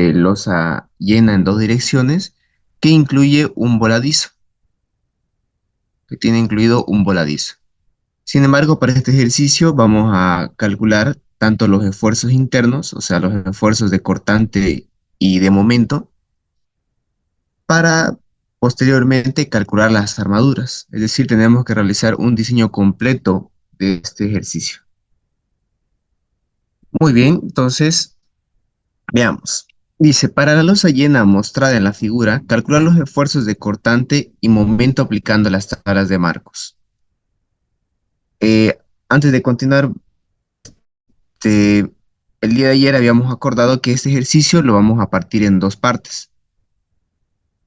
de losa llena en dos direcciones que incluye un voladizo, que tiene incluido un voladizo. Sin embargo, para este ejercicio vamos a calcular tanto los esfuerzos internos, o sea, los esfuerzos de cortante y de momento, para posteriormente calcular las armaduras. Es decir, tenemos que realizar un diseño completo de este ejercicio. Muy bien, entonces veamos. Dice, para la losa llena mostrada en la figura, calcular los esfuerzos de cortante y momento aplicando las tablas de Marcos. Antes de continuar, el día de ayer habíamos acordado que este ejercicio lo vamos a partir en dos partes.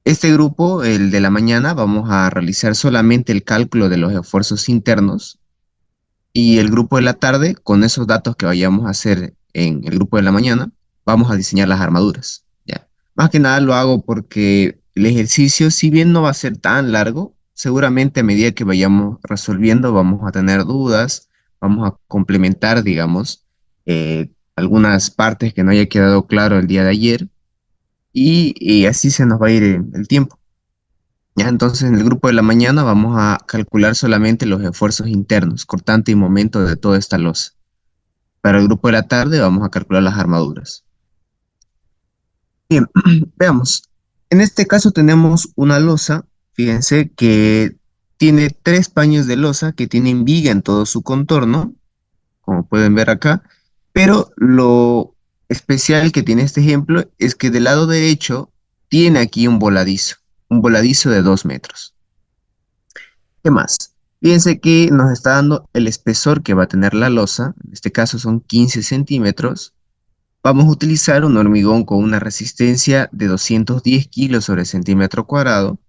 Este grupo, el de la mañana, vamos a realizar solamente el cálculo de los esfuerzos internos y el grupo de la tarde, con esos datos que vayamos a hacer en el grupo de la mañana, vamos a diseñar las armaduras. ¿Ya? Más que nada lo hago porque el ejercicio, si bien no va a ser tan largo, seguramente a medida que vayamos resolviendo vamos a tener dudas, vamos a complementar, digamos, algunas partes que no haya quedado claro el día de ayer y así se nos va a ir el tiempo. Ya, entonces en el grupo de la mañana vamos a calcular solamente los esfuerzos internos, cortante y momento de toda esta losa. Para el grupo de la tarde vamos a calcular las armaduras. Bien, veamos. En este caso tenemos una losa, fíjense que tiene tres paños de losa que tienen viga en todo su contorno, como pueden ver acá, pero lo especial que tiene este ejemplo es que del lado derecho tiene aquí un voladizo de 2 metros. ¿Qué más? Fíjense que nos está dando el espesor que va a tener la losa, en este caso son 15 centímetros. Vamos a utilizar un hormigón con una resistencia de 210 kilos sobre centímetro cuadrado,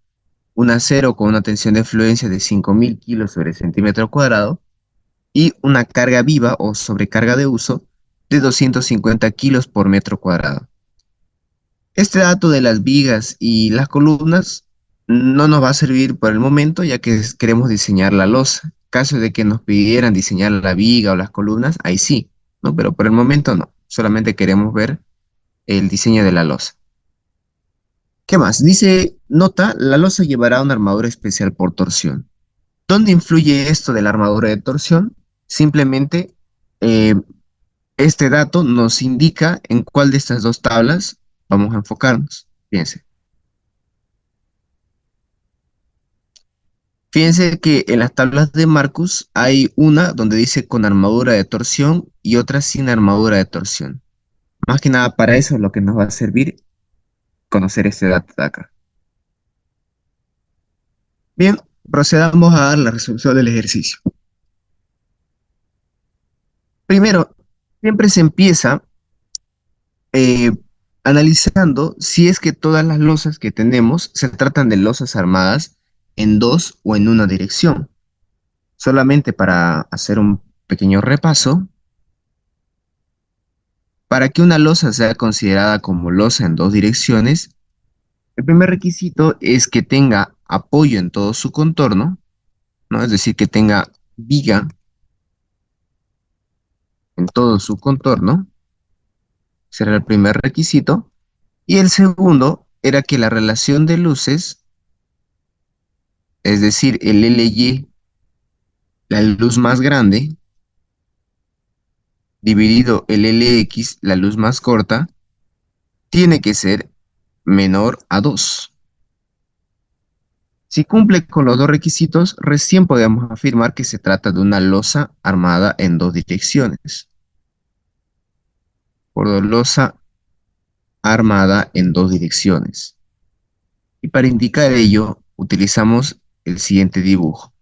un acero con una tensión de fluencia de 5000 kilos sobre centímetro cuadrado y una carga viva o sobrecarga de uso de 250 kilos por metro cuadrado. Este dato de las vigas y las columnas no nos va a servir por el momento, ya que queremos diseñar la losa. Caso de que nos pidieran diseñar la viga o las columnas, ahí sí, ¿no? Pero por el momento no. Solamente queremos ver el diseño de la losa. ¿Qué más? Dice, nota, la losa llevará una armadura especial por torsión. ¿Dónde influye esto de la armadura de torsión? Simplemente eh, este dato nos indica en cuál de estas dos tablas vamos a enfocarnos. Fíjense. Fíjense que en las tablas de Marcus hay una donde dice con armadura de torsión y otra sin armadura de torsión. Más que nada para eso es lo que nos va a servir conocer este dato de acá. Bien, procedamos a dar la resolución del ejercicio. Primero, siempre se empieza eh, analizando si es que todas las losas que tenemos se tratan de losas armadas en dos o en una dirección. Solamente para hacer un pequeño repaso, para que una losa sea considerada como losa en dos direcciones, el primer requisito es que tenga apoyo en todo su contorno, ¿no? Es decir, que tenga viga en todo su contorno, será el primer requisito. Y el segundo era que la relación de luces, es decir, el LY, la luz más grande, dividido el LX, la luz más corta, tiene que ser menor a 2. Si cumple con los dos requisitos, recién podemos afirmar que se trata de una losa armada en dos direcciones. Por losa armada en dos direcciones. Y para indicar ello, utilizamos el siguiente dibujo,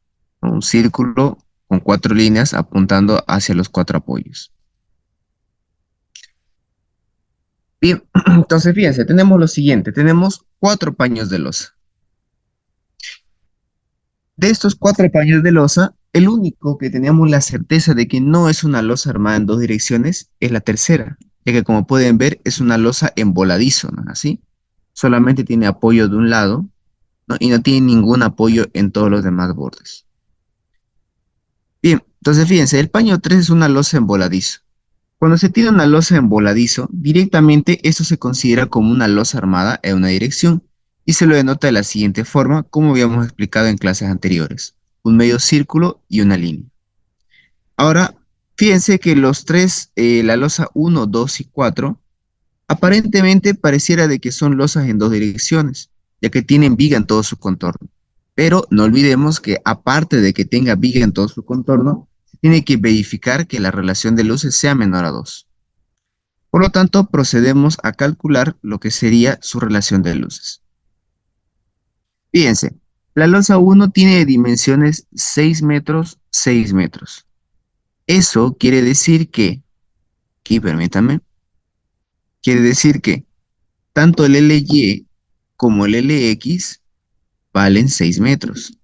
¿no? Un círculo con cuatro líneas apuntando hacia los cuatro apoyos. Bien, entonces fíjense, tenemos lo siguiente, tenemos cuatro paños de losa. De estos cuatro paños de losa, el único que teníamos la certeza de que no es una losa armada en dos direcciones es la tercera, ya que como pueden ver es una losa en voladizo, ¿no es así? Solamente tiene apoyo de un lado, ¿no? Y no tiene ningún apoyo en todos los demás bordes. Bien, entonces fíjense, el paño 3 es una losa en voladizo. Cuando se tiene una losa en voladizo, directamente esto se considera como una losa armada en una dirección y se lo denota de la siguiente forma, como habíamos explicado en clases anteriores: un medio círculo y una línea. Ahora, fíjense que los tres, la losa uno, 2 y 4, aparentemente pareciera de que son losas en dos direcciones, ya que tienen viga en todo su contorno. Pero no olvidemos que aparte de que tenga viga en todo su contorno, se tiene que verificar que la relación de luces sea menor a 2. Por lo tanto, procedemos a calcular lo que sería su relación de luces. Fíjense, la losa uno tiene dimensiones 6 metros, 6 metros. Eso quiere decir que, aquí permítanme, quiere decir que tanto el LY como el LX valen 6 metros.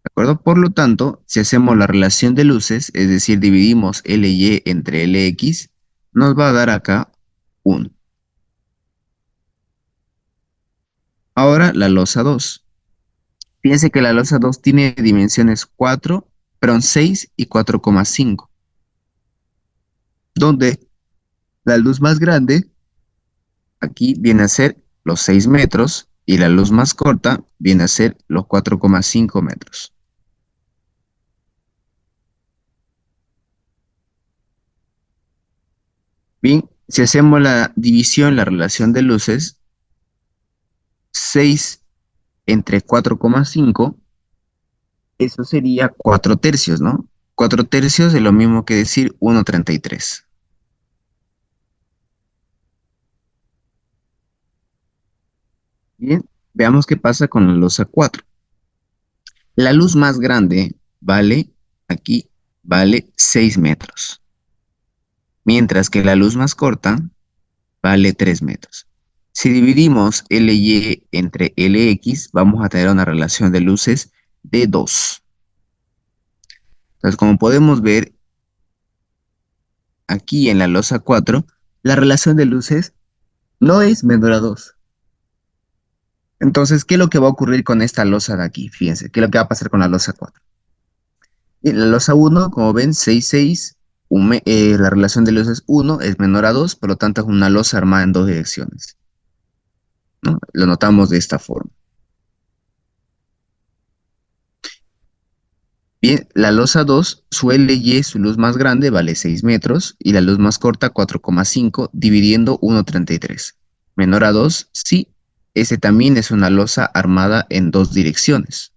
¿De acuerdo? Por lo tanto, si hacemos la relación de luces, es decir, dividimos LY entre LX, nos va a dar acá 1. Ahora la losa 2. Fíjense que la losa 2 tiene dimensiones 4, perdón, 6 y 4,5, donde la luz más grande aquí viene a ser los 6 metros y la luz más corta viene a ser los 4,5 metros. Bien, si hacemos la división, la relación de luces, 6 entre 4,5, eso sería 4 tercios, ¿no? 4 tercios es lo mismo que decir 1,33. Bien, veamos qué pasa con la losa 4. La luz más grande aquí, vale 6 metros, mientras que la luz más corta vale 3 metros. Si dividimos LY entre LX, vamos a tener una relación de luces de 2. Entonces, como podemos ver aquí en la losa 4, la relación de luces no es menor a 2. Entonces, ¿qué es lo que va a ocurrir con esta losa de aquí? Fíjense, ¿qué es lo que va a pasar con la losa 4? En la losa 1, como ven, 6, 6, la relación de luces 1 es menor a 2, por lo tanto es una losa armada en dos direcciones, ¿no? Lo notamos de esta forma. Bien, la losa 2, su LY, su luz más grande, vale 6 metros y la luz más corta 4,5, dividiendo 1,33. Menor a 2, sí, ese también es una losa armada en dos direcciones.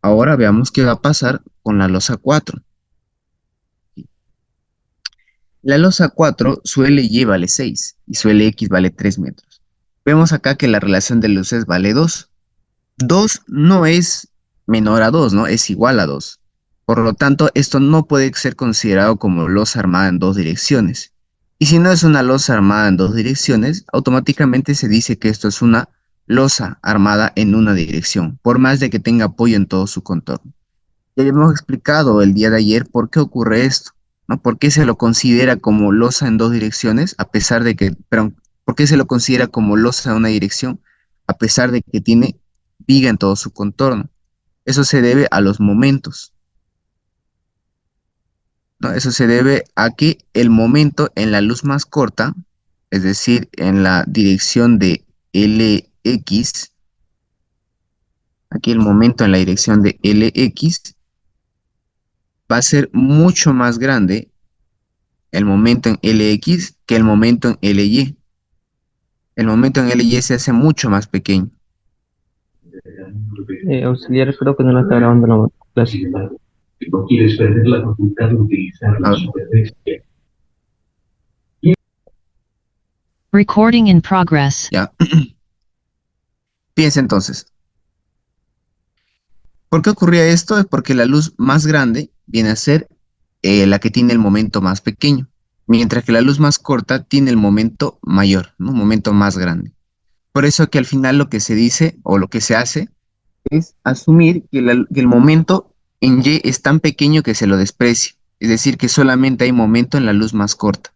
Ahora veamos qué va a pasar con la losa 4. La losa 4, su LY vale 6 y su LX vale 3 metros. Vemos acá que la relación de luces vale 2. 2 no es menor a 2, ¿no? Es igual a 2. Por lo tanto, esto no puede ser considerado como losa armada en dos direcciones. Y si no es una losa armada en dos direcciones, automáticamente se dice que esto es una losa armada en una dirección, por más de que tenga apoyo en todo su contorno. Ya hemos explicado el día de ayer por qué ocurre esto, ¿no? ¿Por qué se lo considera como losa en dos direcciones, a pesar de que, perdón, por qué se lo considera como losa en una dirección, a pesar de que tiene viga en todo su contorno? Eso se debe a los momentos, ¿no? Eso se debe a que el momento en la luz más corta, es decir, en la dirección de LX, aquí el momento en la dirección de LX va a ser mucho más grande el momento en LX que el momento en LY. El momento en LY se hace mucho más pequeño. Auxiliar, creo que no la está grabando la clase. No quieres perder la facultad de utilizar la A ver, superbestia. Recording in progress. ya. Piensa entonces, ¿por qué ocurría esto? Es porque la luz más grande viene a ser la que tiene el momento más pequeño, mientras que la luz más corta tiene el momento mayor, ¿no? Un momento más grande. Por eso que al final lo que se dice o lo que se hace es asumir que el momento en Y es tan pequeño que se lo desprecia, es decir, que solamente hay momento en la luz más corta.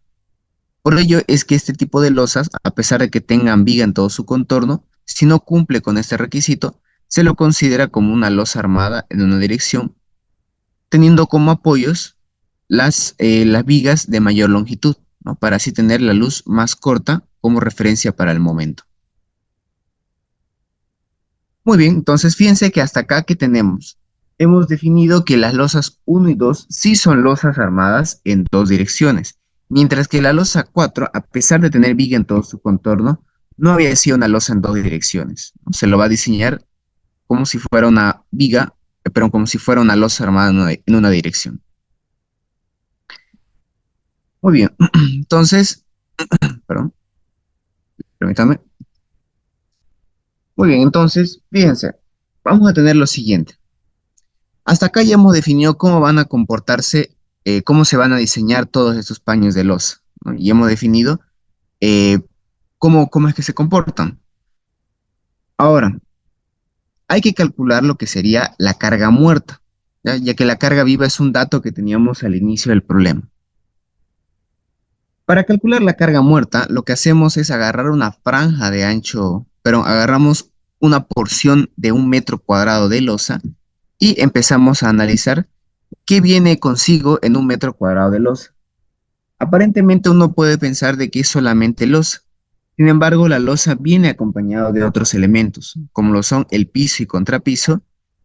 Por ello es que este tipo de losas, a pesar de que tengan viga en todo su contorno, si no cumple con este requisito, se lo considera como una losa armada en una dirección, teniendo como apoyos las vigas de mayor longitud, ¿no? Para así tener la luz más corta como referencia para el momento. Muy bien, entonces fíjense que hasta acá que tenemos. Hemos definido que las losas 1 y 2 sí son losas armadas en dos direcciones, mientras que la losa 4, a pesar de tener viga en todo su contorno, no había sido una losa en dos direcciones, ¿no? Se lo va a diseñar como si fuera una viga, pero como si fuera una losa armada en una dirección. Muy bien, entonces, perdón, permítame. Muy bien, entonces, fíjense, vamos a tener lo siguiente. Hasta acá ya hemos definido cómo van a comportarse, cómo se van a diseñar todos estos paños de losa, ¿no? Y hemos definido eh, cómo es que se comportan. Ahora, hay que calcular lo que sería la carga muerta, ¿ya? Ya que la carga viva es un dato que teníamos al inicio del problema. Para calcular la carga muerta, lo que hacemos es agarrar una franja de ancho, pero agarramos una porción de 1 metro cuadrado de losa y empezamos a analizar qué viene consigo en 1 metro cuadrado de losa. Aparentemente uno puede pensar de que es solamente losa. Sin embargo, la losa viene acompañado de otros elementos, como lo son el piso y contrapiso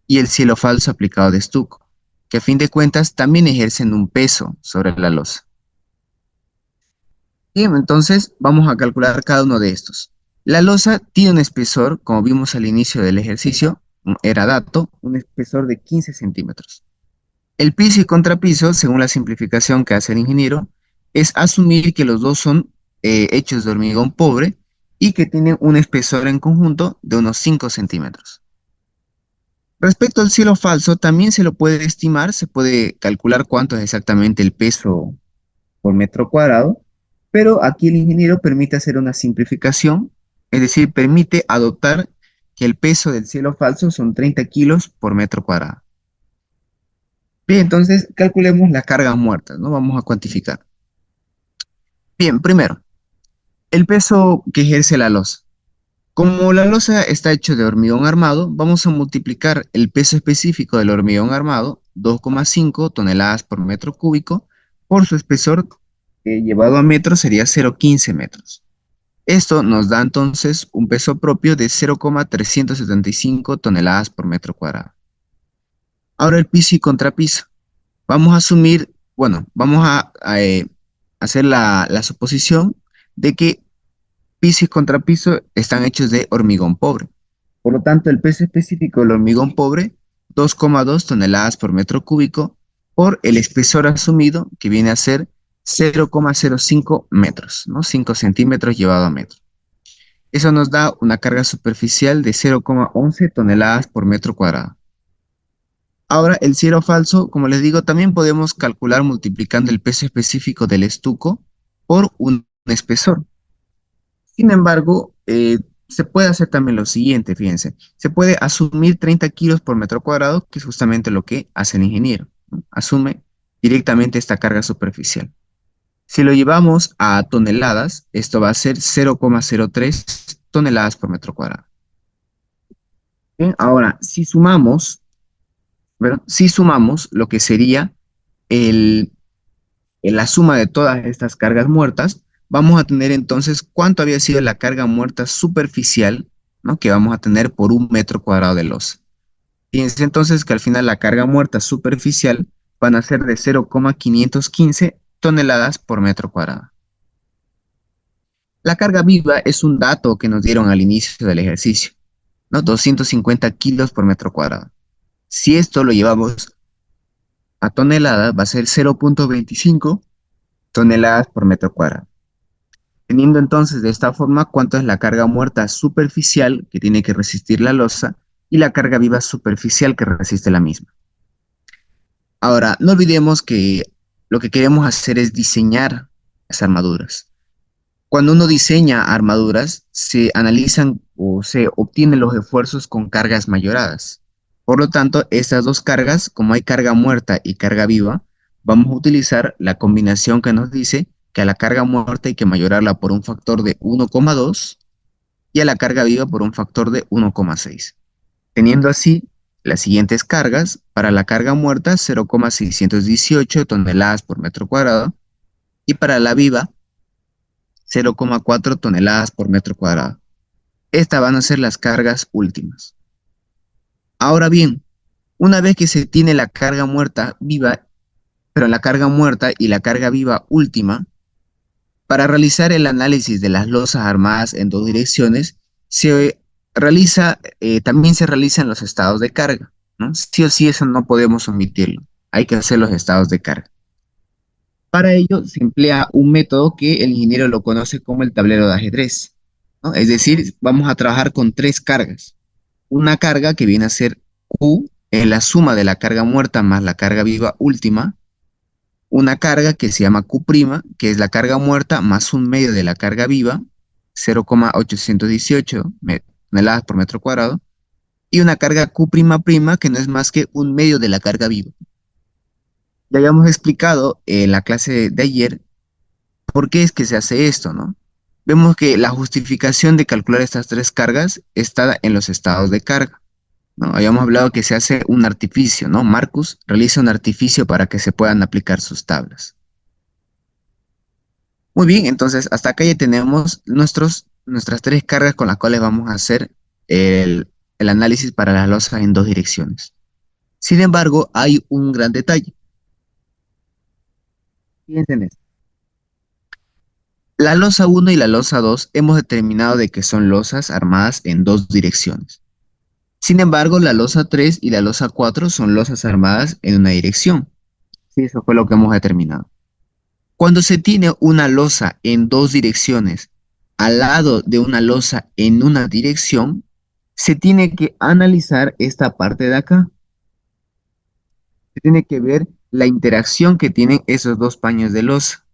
y el cielo falso aplicado de estuco, que a fin de cuentas también ejercen un peso sobre la losa. Bien, entonces vamos a calcular cada uno de estos. La losa tiene un espesor, como vimos al inicio del ejercicio, era dato, un espesor de 15 centímetros. El piso y contrapiso, según la simplificación que hace el ingeniero, es asumir que los dos son hechos de hormigón pobre y que tienen un espesor en conjunto de unos 5 centímetros. Respecto al cielo falso, también se lo puede estimar, se puede calcular cuánto es exactamente el peso por metro cuadrado, pero aquí el ingeniero permite hacer una simplificación, es decir, permite adoptar que el peso del cielo falso son 30 kilos por metro cuadrado. Bien, entonces calculemos la carga muerta, ¿no? Vamos a cuantificar. Bien, primero, el peso que ejerce la losa. Como la losa está hecho de hormigón armado, vamos a multiplicar el peso específico del hormigón armado, 2,5 toneladas por metro cúbico, por su espesor, que llevado a metros sería 0,15 metros. Esto nos da entonces un peso propio de 0,375 toneladas por metro cuadrado. Ahora el piso y contrapiso. Vamos a asumir, bueno, vamos a hacer la suposición de que piso y contrapiso están hechos de hormigón pobre. Por lo tanto, el peso específico del hormigón pobre, 2,2 toneladas por metro cúbico, por el espesor asumido, que viene a ser 0,05 metros, ¿no? 5 centímetros llevado a metro. Eso nos da una carga superficial de 0,11 toneladas por metro cuadrado. Ahora, el cielo falso, como les digo, también podemos calcular multiplicando el peso específico del estuco por un espesor. Sin embargo, se puede hacer también lo siguiente, fíjense. Se puede asumir 30 kilos por metro cuadrado, que es justamente lo que hace el ingeniero, ¿no? Asume directamente esta carga superficial. Si lo llevamos a toneladas, esto va a ser 0,03 toneladas por metro cuadrado. Bien, ahora, si sumamos, ¿verdad? Si sumamos lo que sería el, la suma de todas estas cargas muertas, vamos a tener entonces cuánto había sido la carga muerta superficial, ¿no? Que vamos a tener por 1 metro cuadrado de losa. Fíjense entonces que al final la carga muerta superficial van a ser de 0,515 toneladas por metro cuadrado. La carga viva es un dato que nos dieron al inicio del ejercicio, ¿no? 250 kilos por metro cuadrado. Si esto lo llevamos a toneladas, va a ser 0,25 toneladas por metro cuadrado. Teniendo entonces de esta forma cuánto es la carga muerta superficial que tiene que resistir la losa y la carga viva superficial que resiste la misma. Ahora, no olvidemos que lo que queremos hacer es diseñar las armaduras. Cuando uno diseña armaduras, se analizan o se obtienen los esfuerzos con cargas mayoradas. Por lo tanto, estas dos cargas, como hay carga muerta y carga viva, vamos a utilizar la combinación que nos dice que a la carga muerta hay que mayorarla por un factor de 1,2 y a la carga viva por un factor de 1,6. teniendo así las siguientes cargas. Para la carga muerta, 0,618 toneladas por metro cuadrado, y para la viva, 0,4 toneladas por metro cuadrado. Estas van a ser las cargas últimas. Ahora bien, una vez que se tiene la carga muerta viva, pero la carga muerta y la carga viva última, para realizar el análisis de las losas armadas en dos direcciones, también se realizan los estados de carga, ¿no? Sí o sí, eso no podemos omitirlo. Hay que hacer los estados de carga. Para ello se emplea un método que el ingeniero lo conoce como el tablero de ajedrez, ¿no? Es decir, vamos a trabajar con tres cargas. Una carga que viene a ser Q, es la suma de la carga muerta más la carga viva última. Una carga que se llama Q', que es la carga muerta más un medio de la carga viva, 0,818 toneladas por metro cuadrado. Y una carga Q', que no es más que un medio de la carga viva. Ya habíamos explicado en la clase de ayer por qué es que se hace esto, ¿no? Vemos que la justificación de calcular estas tres cargas está en los estados de carga, ¿no? Habíamos hablado que se hace un artificio, ¿no? Marcus realiza un artificio para que se puedan aplicar sus tablas. Muy bien, entonces hasta acá ya tenemos nuestras tres cargas con las cuales vamos a hacer el análisis para las losas en dos direcciones. Sin embargo, hay un gran detalle. Fíjense en esto. La losa 1 y la losa 2 hemos determinado de que son losas armadas en dos direcciones. Sin embargo, la losa 3 y la losa 4 son losas armadas en una dirección. Sí, eso fue lo que hemos determinado. Cuando se tiene una losa en dos direcciones al lado de una losa en una dirección, se tiene que analizar esta parte de acá. Se tiene que ver la interacción que tienen esos dos paños de losa.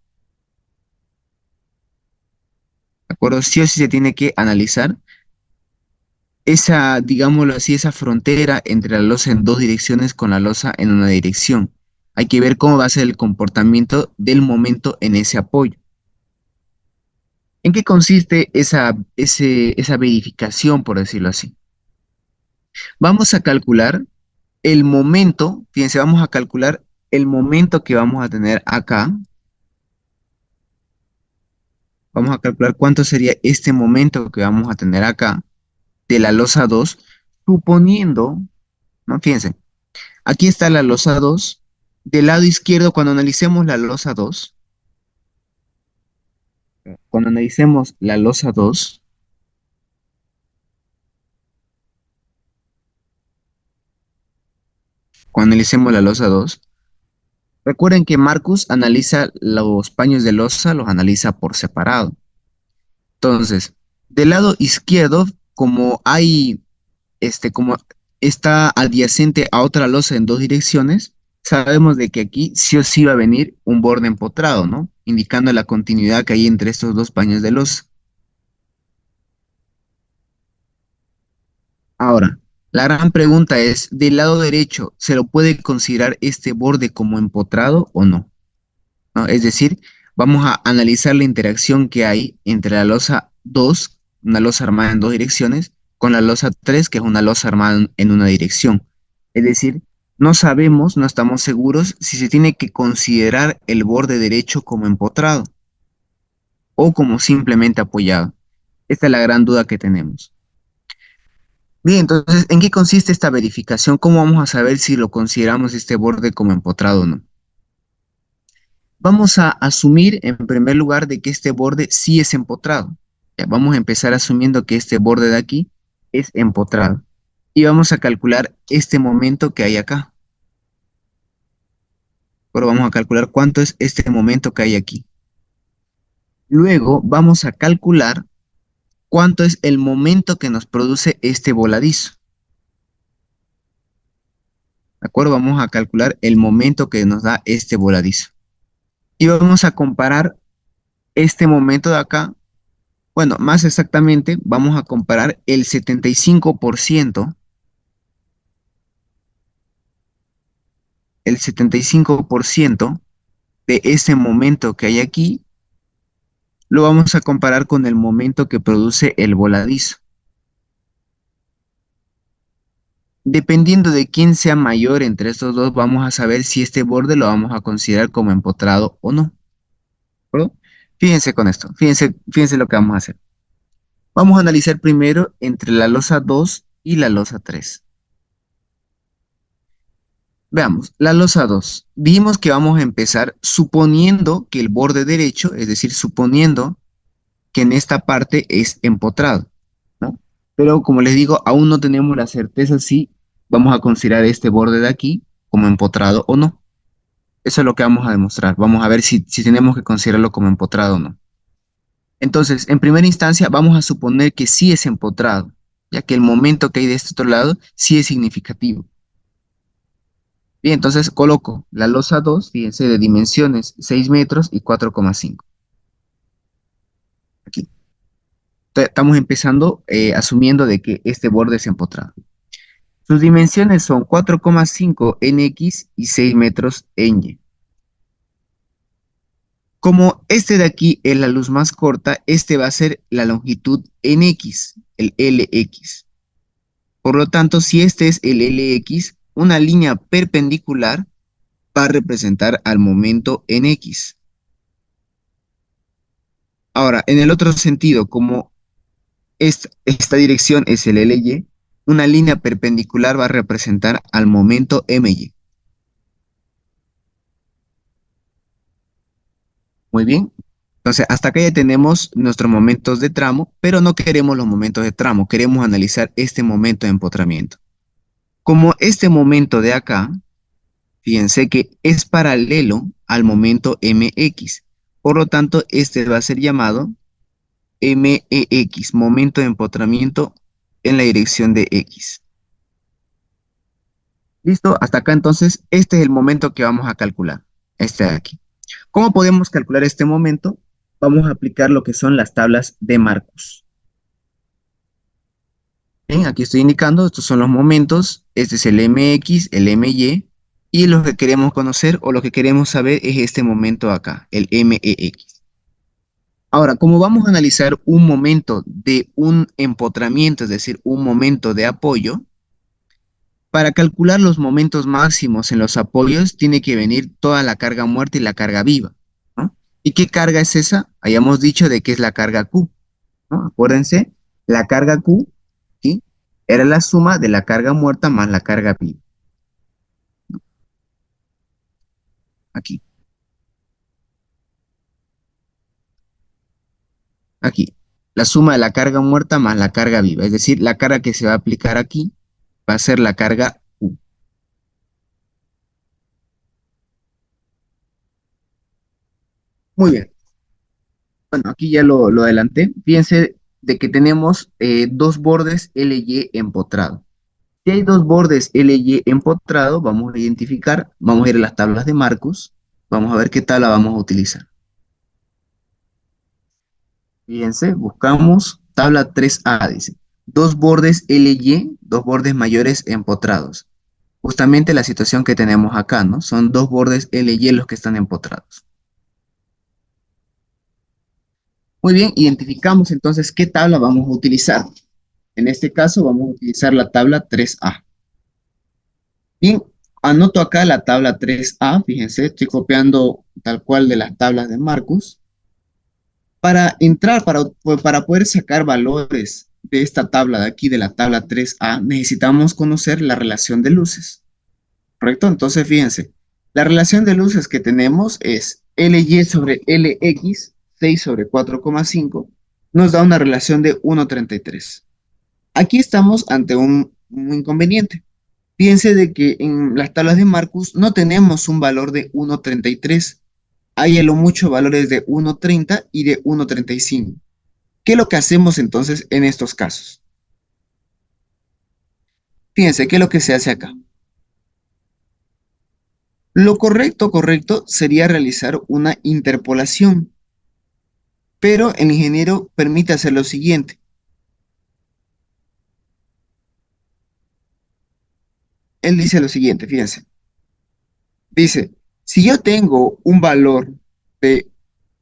¿De acuerdo? Sí o sí se tiene que analizar esa, digámoslo así, esa frontera entre la losa en dos direcciones con la losa en una dirección. Hay que ver cómo va a ser el comportamiento del momento en ese apoyo. ¿En qué consiste esa verificación, por decirlo así? Vamos a calcular el momento, fíjense, vamos a calcular el momento que vamos a tener acá. Vamos a calcular cuánto sería este momento que vamos a tener acá de la losa 2, suponiendo, ¿no? Fíjense, aquí está la losa 2. Del lado izquierdo, cuando analicemos la losa 2, cuando analicemos la losa 2, cuando analicemos la losa 2, recuerden que Marcus analiza los paños de losa, los analiza por separado. Entonces, del lado izquierdo, como está adyacente a otra losa en dos direcciones, sabemos de que aquí sí o sí va a venir un borde empotrado, ¿no? Indicando la continuidad que hay entre estos dos paños de losa. Ahora, la gran pregunta es, del lado derecho, ¿se lo puede considerar este borde como empotrado o no? ¿No? Es decir, vamos a analizar la interacción que hay entre la losa 2, una losa armada en dos direcciones, con la losa 3, que es una losa armada en una dirección. Es decir, no sabemos, no estamos seguros si se tiene que considerar el borde derecho como empotrado o como simplemente apoyado. Esta es la gran duda que tenemos. Bien, entonces, ¿en qué consiste esta verificación? ¿Cómo vamos a saber si lo consideramos este borde como empotrado o no? Vamos a asumir en primer lugar de que este borde sí es empotrado. Ya, vamos a empezar asumiendo que este borde de aquí es empotrado. Y vamos a calcular este momento que hay acá. Ahora vamos a calcular cuánto es este momento que hay aquí. Luego vamos a calcular cuánto es el momento que nos produce este voladizo. ¿De acuerdo? Vamos a calcular el momento que nos da este voladizo. Y vamos a comparar este momento de acá. Bueno, más exactamente, vamos a comparar el 75% de ese momento que hay aquí, lo vamos a comparar con el momento que produce el voladizo. Dependiendo de quién sea mayor entre estos dos, vamos a saber si este borde lo vamos a considerar como empotrado o no. ¿De acuerdo? Fíjense con esto, fíjense lo que vamos a hacer. Vamos a analizar primero entre la losa 2 y la losa 3. Veamos, la losa 2. Dijimos que vamos a empezar suponiendo que el borde derecho, es decir, suponiendo que en esta parte es empotrado, ¿no? Pero como les digo, aún no tenemos la certeza si vamos a considerar este borde de aquí como empotrado o no. Eso es lo que vamos a demostrar. Vamos a ver si tenemos que considerarlo como empotrado o no. Entonces, en primera instancia, vamos a suponer que sí es empotrado, ya que el momento que hay de este otro lado sí es significativo. Bien, entonces coloco la losa 2, fíjense, de dimensiones 6 metros y 4,5. Aquí. Estamos empezando asumiendo de que este borde es empotrado. Sus dimensiones son 4,5 en X y 6 metros en Y. Como este de aquí es la luz más corta, este va a ser la longitud en X, el LX. Por lo tanto, si este es el LX, una línea perpendicular va a representar al momento en X. Ahora, en el otro sentido, como esta dirección es el LY, una línea perpendicular va a representar al momento MY. Muy bien. Entonces, hasta acá ya tenemos nuestros momentos de tramo, pero no queremos los momentos de tramo, queremos analizar este momento de empotramiento. Como este momento de acá, fíjense que es paralelo al momento MX, por lo tanto, este va a ser llamado MEX, momento de empotramiento en la dirección de X. ¿Listo? Hasta acá entonces, este es el momento que vamos a calcular, este de aquí. ¿Cómo podemos calcular este momento? Vamos a aplicar lo que son las tablas de Marcus. Bien, aquí estoy indicando, estos son los momentos, este es el MX, el MY, y lo que queremos conocer o lo que queremos saber es este momento acá, el MEX. Ahora, como vamos a analizar un momento de un empotramiento, es decir, un momento de apoyo, para calcular los momentos máximos en los apoyos tiene que venir toda la carga muerta y la carga viva, ¿no? ¿Y qué carga es esa? Hayamos dicho de que es la carga Q, ¿no? Acuérdense, la carga Q, ¿sí? Era la suma de la carga muerta más la carga viva. Aquí, aquí. La suma de la carga muerta más la carga viva, es decir, la carga que se va a aplicar aquí va a ser la carga Q. Muy bien. Bueno, aquí ya lo adelanté. Fíjense de que tenemos dos bordes LY empotrados. Si hay dos bordes LY empotrados, vamos a identificar, vamos a ir a las tablas de Marcus, vamos a ver qué tabla vamos a utilizar. Fíjense, buscamos tabla 3A, dice. Dos bordes LY, dos bordes mayores empotrados. Justamente la situación que tenemos acá, ¿no? Son dos bordes LY los que están empotrados. Muy bien, identificamos entonces qué tabla vamos a utilizar. En este caso vamos a utilizar la tabla 3A. Bien, anoto acá la tabla 3A, fíjense, estoy copiando tal cual de las tablas de Marcus. Para entrar, para poder sacar valores de esta tabla de aquí, de la tabla 3A, necesitamos conocer la relación de luces, ¿correcto? Entonces, fíjense, la relación de luces que tenemos es LY sobre LX, 6 sobre 4,5, nos da una relación de 1,33. Aquí estamos ante un inconveniente. Fíjense de que en las tablas de Marcus no tenemos un valor de 1,33. Hay a lo mucho valores de 1,30 y de 1,35. ¿Qué es lo que hacemos entonces en estos casos? Fíjense, ¿qué es lo que se hace acá? Lo correcto sería realizar una interpolación, pero el ingeniero permite hacer lo siguiente. Él dice lo siguiente, fíjense. Dice, si yo tengo un valor de,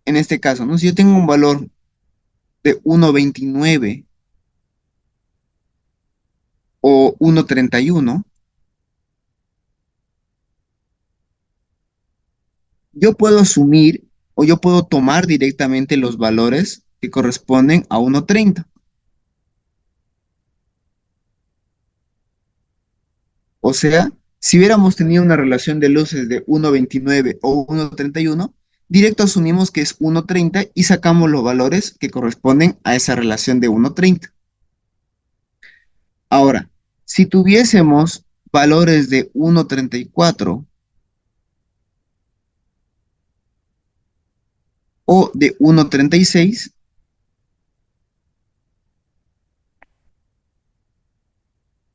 en este caso, ¿no? Si yo tengo un valor de 1,29 o 1.31, yo puedo asumir o yo puedo tomar directamente los valores que corresponden a 1.30. O sea, si hubiéramos tenido una relación de luces de 1.29 o 1.31, directo asumimos que es 1.30 y sacamos los valores que corresponden a esa relación de 1.30. Ahora, si tuviésemos valores de 1.34 o de 1.36,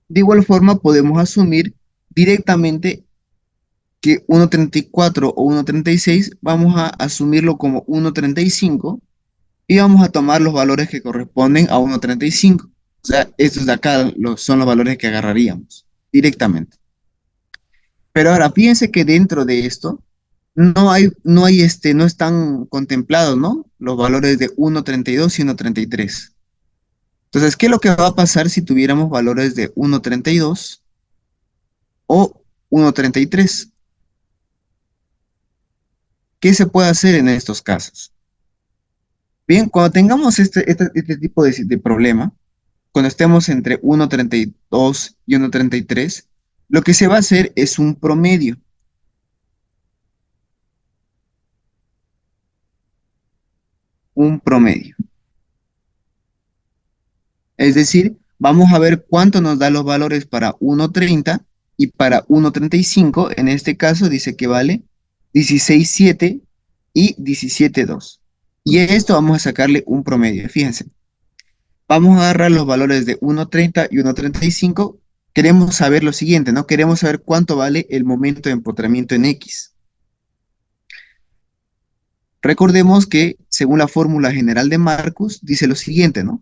de igual forma podemos asumir directamente que 1.34 o 1.36 vamos a asumirlo como 1.35 y vamos a tomar los valores que corresponden a 1.35. O sea, estos de acá son los valores que agarraríamos directamente. Pero ahora, fíjense que dentro de esto no están contemplados, ¿no? Los valores de 1.32 y 1.33. Entonces, ¿qué es lo que va a pasar si tuviéramos valores de 1.32 o 1.33? ¿Qué se puede hacer en estos casos? Bien, cuando tengamos este tipo de problema, cuando estemos entre 1.32 y 1.33, lo que se va a hacer es un promedio. Es decir, vamos a ver cuánto nos da los valores para 1.30 y para 1.35, en este caso dice que vale 16.7 y 17.2. Y a esto vamos a sacarle un promedio, fíjense. Vamos a agarrar los valores de 1.30 y 1.35. Queremos saber lo siguiente, ¿no? Queremos saber cuánto vale el momento de empotramiento en X. Recordemos que, según la fórmula general de Marcus, dice lo siguiente, ¿no?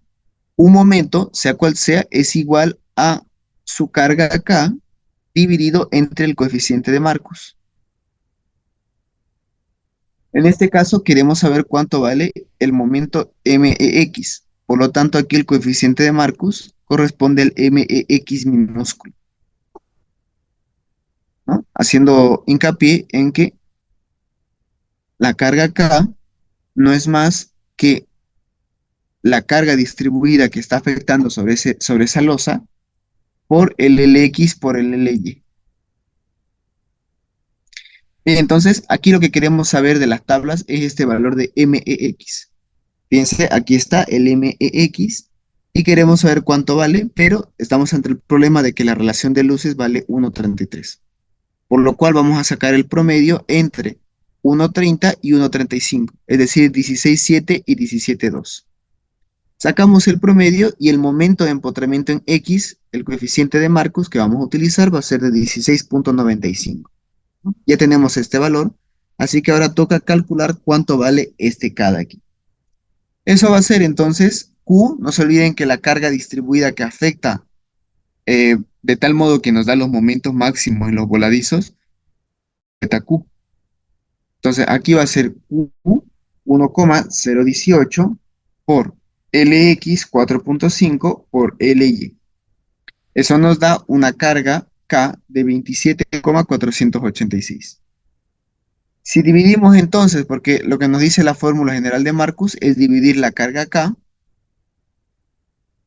Un momento, sea cual sea, es igual a su carga K dividido entre el coeficiente de Marcus. En este caso, queremos saber cuánto vale el momento MEX. Por lo tanto, aquí el coeficiente de Marcus corresponde al MEX minúsculo, ¿no? Haciendo hincapié en que la carga K no es más que la carga distribuida que está afectando sobre esa losa por el LX por el LY. Bien, entonces, aquí lo que queremos saber de las tablas es este valor de MEX. Fíjense, aquí está el MEX y queremos saber cuánto vale, pero estamos ante el problema de que la relación de luces vale 1.33. Por lo cual vamos a sacar el promedio entre 1.30 y 1.35, es decir, 16.7 y 17.2. Sacamos el promedio y el momento de empotramiento en X, el coeficiente de Marcus que vamos a utilizar va a ser de 16.95. ¿No? Ya tenemos este valor, así que ahora toca calcular cuánto vale este K de aquí. Eso va a ser entonces Q, no se olviden que la carga distribuida que afecta de tal modo que nos da los momentos máximos en los voladizos, beta Q. Entonces aquí va a ser Q 1,018 por LX 4.5 por LY. Eso nos da una carga K de 27,486. Si dividimos entonces, porque lo que nos dice la fórmula general de Marcus es dividir la carga K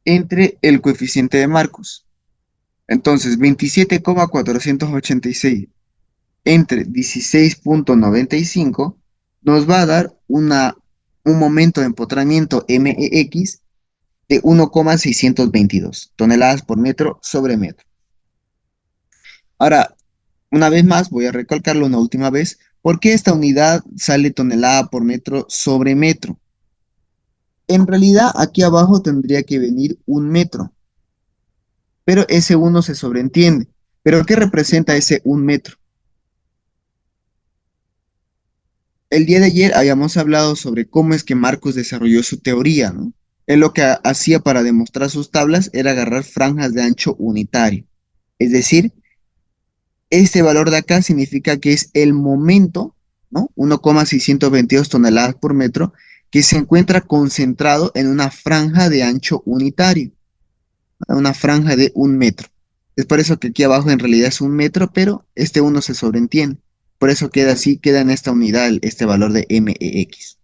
entre el coeficiente de Marcus. Entonces, 27,486 entre 16.95 nos va a dar un momento de empotramiento MEX de 1,622 toneladas por metro sobre metro. Ahora, una vez más, voy a recalcarlo una última vez, ¿por qué esta unidad sale tonelada por metro sobre metro? En realidad, aquí abajo tendría que venir un metro, pero ese uno se sobreentiende. ¿Pero qué representa ese un metro? El día de ayer habíamos hablado sobre cómo es que Marcos desarrolló su teoría, ¿no? Él lo que hacía para demostrar sus tablas era agarrar franjas de ancho unitario. Es decir, este valor de acá significa que es el momento, ¿no? 1,622 toneladas por metro, que se encuentra concentrado en una franja de ancho unitario. Una franja de 1 metro. Es por eso que aquí abajo en realidad es 1 metro, pero este 1 se sobreentiende. Por eso queda así, queda en esta unidad este valor de MEX.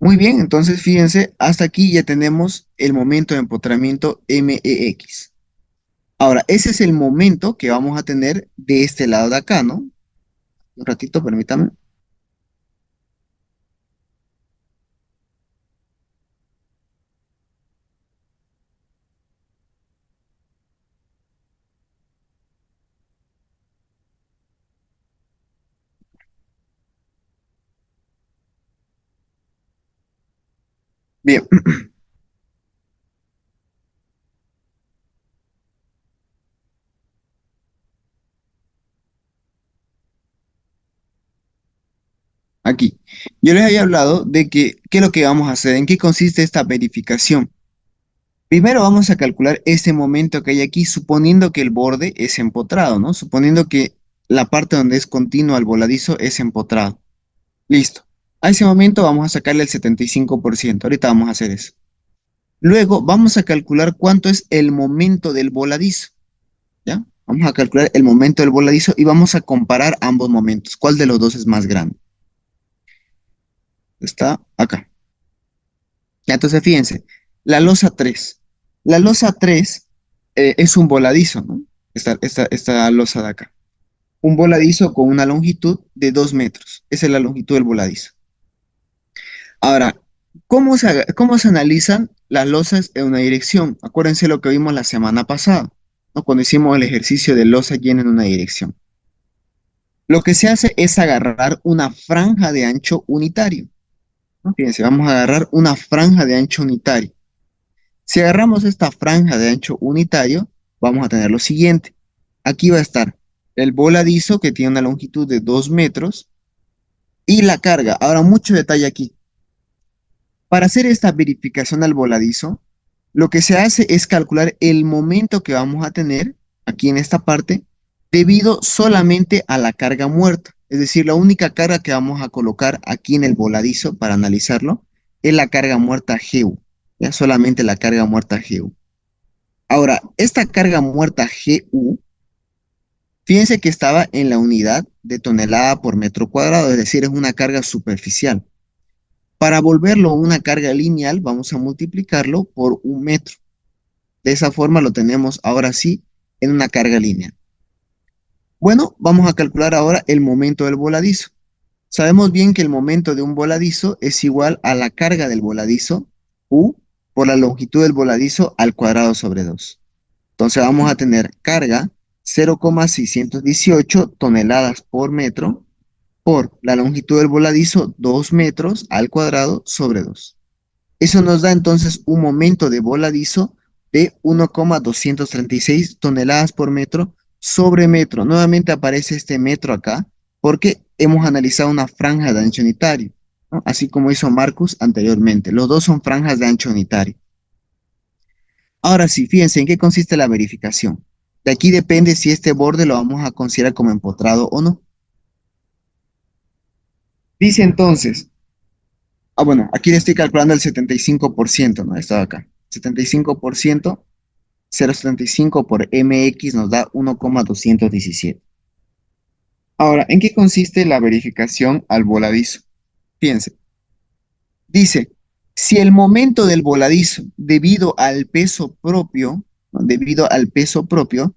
Muy bien, entonces fíjense, hasta aquí ya tenemos el momento de empotramiento MEX. Ahora, ese es el momento que vamos a tener de este lado de acá, ¿no? Un ratito, permítame. Bien, aquí. Yo les había hablado de que, qué es lo que vamos a hacer, en qué consiste esta verificación. Primero vamos a calcular este momento que hay aquí, suponiendo que el borde es empotrado, ¿no? Suponiendo que la parte donde es continuo al voladizo es empotrado. Listo. A ese momento vamos a sacarle el 75%. Ahorita vamos a hacer eso. Luego vamos a calcular cuánto es el momento del voladizo, ¿ya? Vamos a calcular el momento del voladizo y vamos a comparar ambos momentos. ¿Cuál de los dos es más grande? Está acá. Ya, entonces fíjense, la losa 3. La losa 3 es un voladizo, ¿no? Esta losa de acá. Un voladizo con una longitud de 2 metros. Esa es la longitud del voladizo. Ahora, ¿cómo se analizan las losas en una dirección? Acuérdense lo que vimos la semana pasada, ¿no? Cuando hicimos el ejercicio de losa llena en una dirección. Lo que se hace es agarrar una franja de ancho unitario, ¿no? Fíjense, vamos a agarrar una franja de ancho unitario. Si agarramos esta franja de ancho unitario, vamos a tener lo siguiente. Aquí va a estar el voladizo que tiene una longitud de 2 metros y la carga. Ahora, mucho detalle aquí. Para hacer esta verificación al voladizo, lo que se hace es calcular el momento que vamos a tener aquí en esta parte debido solamente a la carga muerta. Es decir, la única carga que vamos a colocar aquí en el voladizo para analizarlo es la carga muerta GU. Ya solamente la carga muerta GU. Ahora, esta carga muerta GU, fíjense que estaba en la unidad de tonelada por metro cuadrado, es decir, es una carga superficial. Para volverlo una carga lineal, vamos a multiplicarlo por 1 metro. De esa forma lo tenemos ahora sí en una carga lineal. Bueno, vamos a calcular ahora el momento del voladizo. Sabemos bien que el momento de un voladizo es igual a la carga del voladizo, U, por la longitud del voladizo al cuadrado sobre 2. Entonces vamos a tener carga 0,618 toneladas por metro por la longitud del voladizo 2 metros al cuadrado sobre 2. Eso nos da entonces un momento de voladizo de 1,236 toneladas por metro sobre metro. Nuevamente aparece este metro acá porque hemos analizado una franja de ancho unitario, ¿no? Así como hizo Marcus anteriormente. Los dos son franjas de ancho unitario. Ahora sí, fíjense en qué consiste la verificación. De aquí depende si este borde lo vamos a considerar como empotrado o no. Dice entonces, bueno, aquí le estoy calculando el 75%, ¿no? Estaba acá. 75%, 0,75 por MX nos da 1,217. Ahora, ¿en qué consiste la verificación al voladizo? Fíjense, dice, si el momento del voladizo debido al peso propio, ¿no? Debido al peso propio,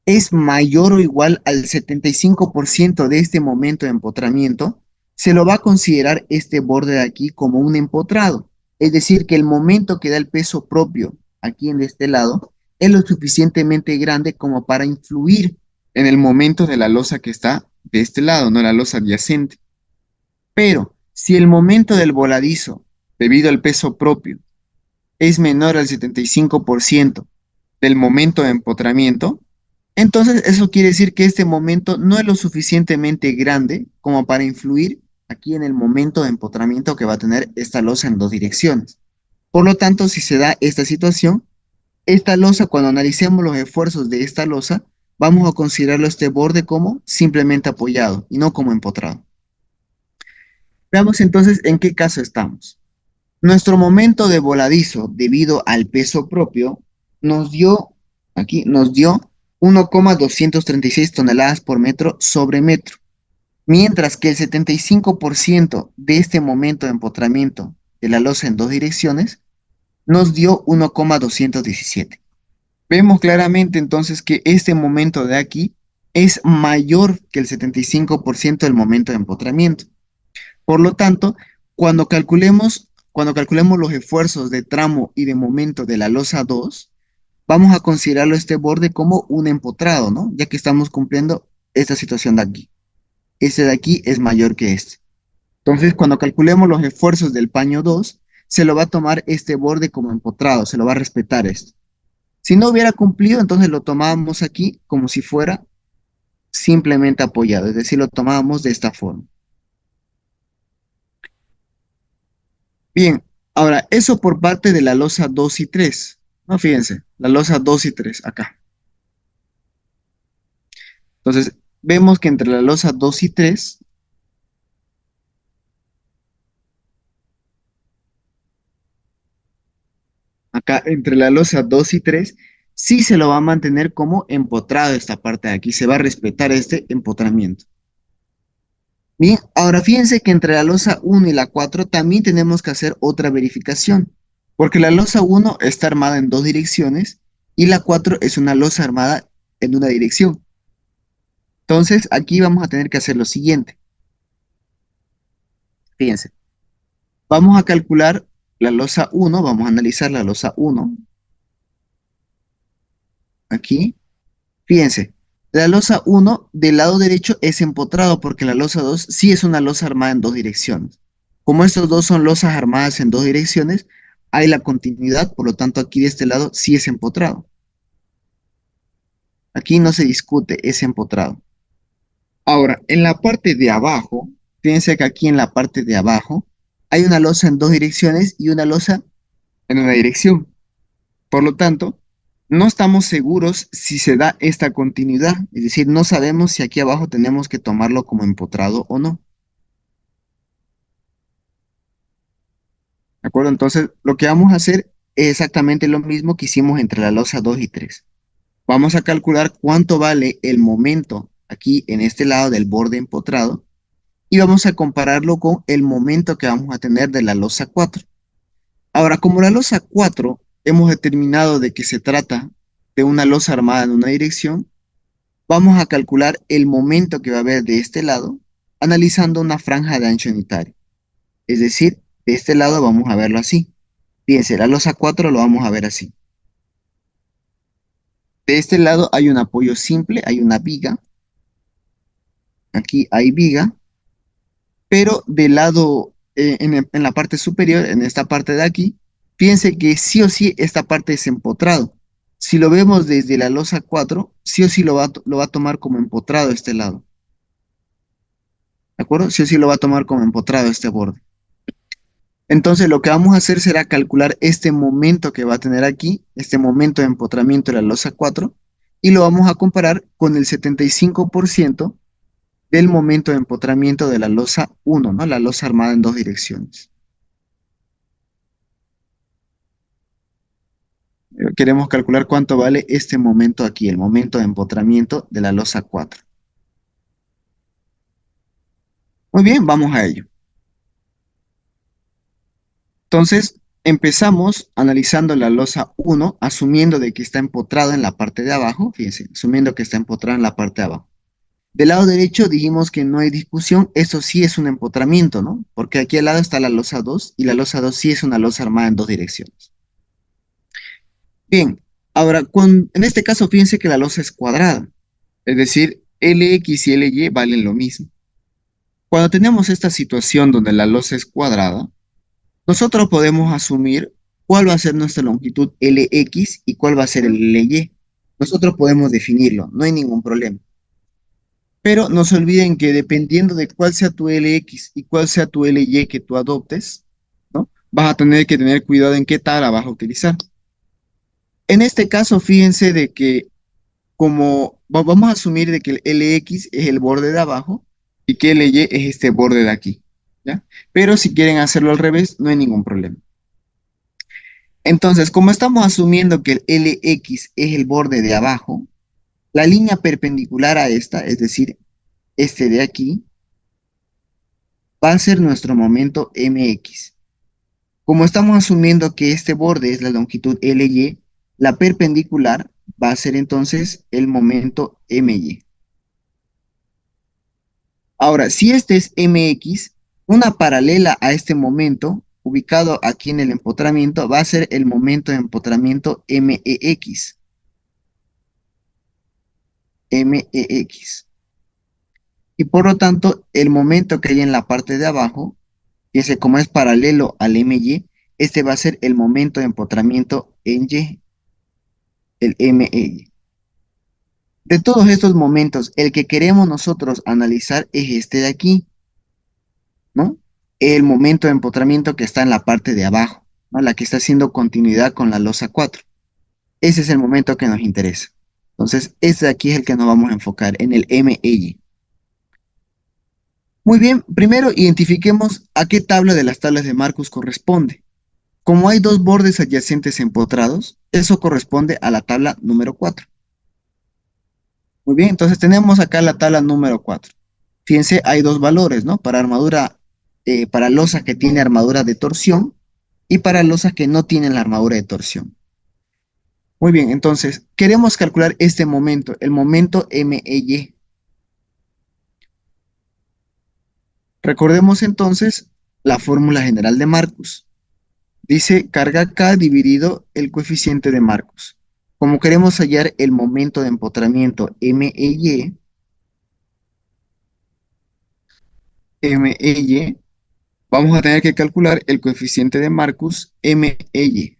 es mayor o igual al 75% de este momento de empotramiento, se lo va a considerar este borde de aquí como un empotrado. Es decir, que el momento que da el peso propio aquí en este lado es lo suficientemente grande como para influir en el momento de la losa que está de este lado, no la losa adyacente. Pero si el momento del voladizo, debido al peso propio, es menor al 75% del momento de empotramiento, entonces eso quiere decir que este momento no es lo suficientemente grande como para influir aquí en el momento de empotramiento que va a tener esta losa en dos direcciones. Por lo tanto, si se da esta situación, esta losa, cuando analicemos los esfuerzos de esta losa, vamos a considerarlo este borde como simplemente apoyado y no como empotrado. Veamos entonces en qué caso estamos. Nuestro momento de voladizo debido al peso propio nos dio, aquí, nos dio 1,236 toneladas por metro sobre metro, mientras que el 75% de este momento de empotramiento de la losa en dos direcciones nos dio 1,217. Vemos claramente entonces que este momento de aquí es mayor que el 75% del momento de empotramiento. Por lo tanto, cuando calculemos los esfuerzos de tramo y de momento de la losa 2, vamos a considerarlo este borde como un empotrado, ¿no? Ya que estamos cumpliendo esta situación de aquí. Este de aquí es mayor que este. Entonces, cuando calculemos los esfuerzos del paño 2, se lo va a tomar este borde como empotrado, se lo va a respetar esto. Si no hubiera cumplido, entonces lo tomábamos aquí como si fuera simplemente apoyado, es decir, lo tomábamos de esta forma. Bien, ahora, eso por parte de la losa 2 y 3. No, fíjense, la losa 2 y 3 acá. Entonces, vemos que entre la losa 2 y 3, acá entre la losa 2 y 3, sí se lo va a mantener como empotrado esta parte de aquí, se va a respetar este empotramiento. Bien, ahora fíjense que entre la losa 1 y la 4 también tenemos que hacer otra verificación, porque la losa 1 está armada en dos direcciones y la 4 es una losa armada en una dirección. Entonces, aquí vamos a tener que hacer lo siguiente. Fíjense, vamos a calcular la losa 1, vamos a analizar la losa 1 aquí. Fíjense, la losa 1 del lado derecho es empotrado porque la losa 2 sí es una losa armada en dos direcciones. Como estos dos son losas armadas en dos direcciones, hay la continuidad, por lo tanto aquí de este lado sí es empotrado. Aquí no se discute, es empotrado. Ahora, en la parte de abajo, fíjense que aquí en la parte de abajo hay una losa en dos direcciones y una losa en una dirección. Por lo tanto, no estamos seguros si se da esta continuidad, es decir, no sabemos si aquí abajo tenemos que tomarlo como empotrado o no. ¿De acuerdo? Entonces, lo que vamos a hacer es exactamente lo mismo que hicimos entre la losa 2 y 3. Vamos a calcular cuánto vale el momento aquí en este lado del borde empotrado y vamos a compararlo con el momento que vamos a tener de la losa 4. Ahora, como la losa 4 hemos determinado de que se trata de una losa armada en una dirección, vamos a calcular el momento que va a haber de este lado, analizando una franja de ancho unitario. Es decir, de este lado vamos a verlo así. Fíjense, la losa 4 lo vamos a ver así. De este lado hay un apoyo simple, hay una viga. Aquí hay viga, pero del lado, en la parte superior, en esta parte de aquí, fíjense que sí o sí esta parte es empotrado. Si lo vemos desde la losa 4, sí o sí lo va a tomar como empotrado este lado. ¿De acuerdo? Sí o sí lo va a tomar como empotrado este borde. Entonces lo que vamos a hacer será calcular este momento que va a tener aquí, este momento de empotramiento de la losa 4, y lo vamos a comparar con el 75% del momento de empotramiento de la losa 1, ¿no? La losa armada en dos direcciones. Queremos calcular cuánto vale este momento aquí, el momento de empotramiento de la losa 4. Muy bien, vamos a ello. Entonces, empezamos analizando la losa 1, asumiendo de que está empotrada en la parte de abajo, fíjense, asumiendo que está empotrada en la parte de abajo. Del lado derecho dijimos que no hay discusión, esto sí es un empotramiento, ¿no? Porque aquí al lado está la losa 2 y la losa 2 sí es una losa armada en dos direcciones. Bien, ahora, en este caso fíjense que la losa es cuadrada, es decir, LX y LY valen lo mismo. Cuando tenemos esta situación donde la losa es cuadrada, nosotros podemos asumir cuál va a ser nuestra longitud LX y cuál va a ser el LY. Nosotros podemos definirlo, no hay ningún problema. Pero no se olviden que dependiendo de cuál sea tu LX y cuál sea tu LY que tú adoptes, ¿no? Vas a tener que tener cuidado en qué tabla vas a utilizar. En este caso, fíjense de que como vamos a asumir de que el LX es el borde de abajo y que el LY es este borde de aquí, ¿ya? Pero si quieren hacerlo al revés, no hay ningún problema. Entonces, como estamos asumiendo que el LX es el borde de abajo, la línea perpendicular a esta, es decir, este de aquí, va a ser nuestro momento MX. Como estamos asumiendo que este borde es la longitud LY, la perpendicular va a ser entonces el momento MY. Ahora, si este es MX, una paralela a este momento, ubicado aquí en el empotramiento, va a ser el momento de empotramiento MEX. MEX. Y por lo tanto, el momento que hay en la parte de abajo, fíjense como es paralelo al MY, este va a ser el momento de empotramiento en Y, el MEY. De todos estos momentos, el que queremos nosotros analizar es este de aquí, ¿no? El momento de empotramiento que está en la parte de abajo, ¿no? La que está haciendo continuidad con la losa 4. Ese es el momento que nos interesa. Entonces, este de aquí es el que nos vamos a enfocar, en el MEY. Muy bien, primero identifiquemos a qué tabla de las tablas de Marcus corresponde. Como hay dos bordes adyacentes empotrados, eso corresponde a la tabla número 4. Muy bien, entonces tenemos acá la tabla número 4. Fíjense, hay dos valores, ¿no? Para armadura, para losa que tiene armadura de torsión y para losas que no tienen la armadura de torsión. Muy bien, entonces queremos calcular este momento, el momento MEY. Recordemos entonces la fórmula general de Marcus. Dice carga K dividido el coeficiente de Marcus. Como queremos hallar el momento de empotramiento MEY, vamos a tener que calcular el coeficiente de Marcus MEY,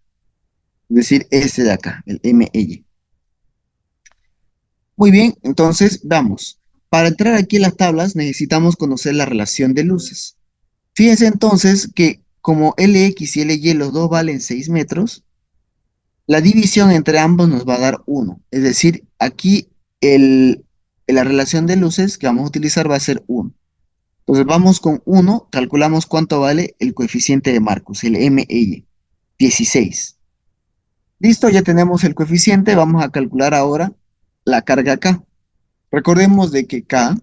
es decir, este de acá, el MEY. Muy bien, entonces vamos. Para entrar aquí en las tablas necesitamos conocer la relación de luces. Fíjense entonces que como LX y LY los dos valen 6 metros, la división entre ambos nos va a dar 1. Es decir, aquí la relación de luces que vamos a utilizar va a ser 1. Entonces vamos con 1, calculamos cuánto vale el coeficiente de Marcus, el MEY, 16. Listo, ya tenemos el coeficiente, vamos a calcular ahora la carga K. Recordemos de que K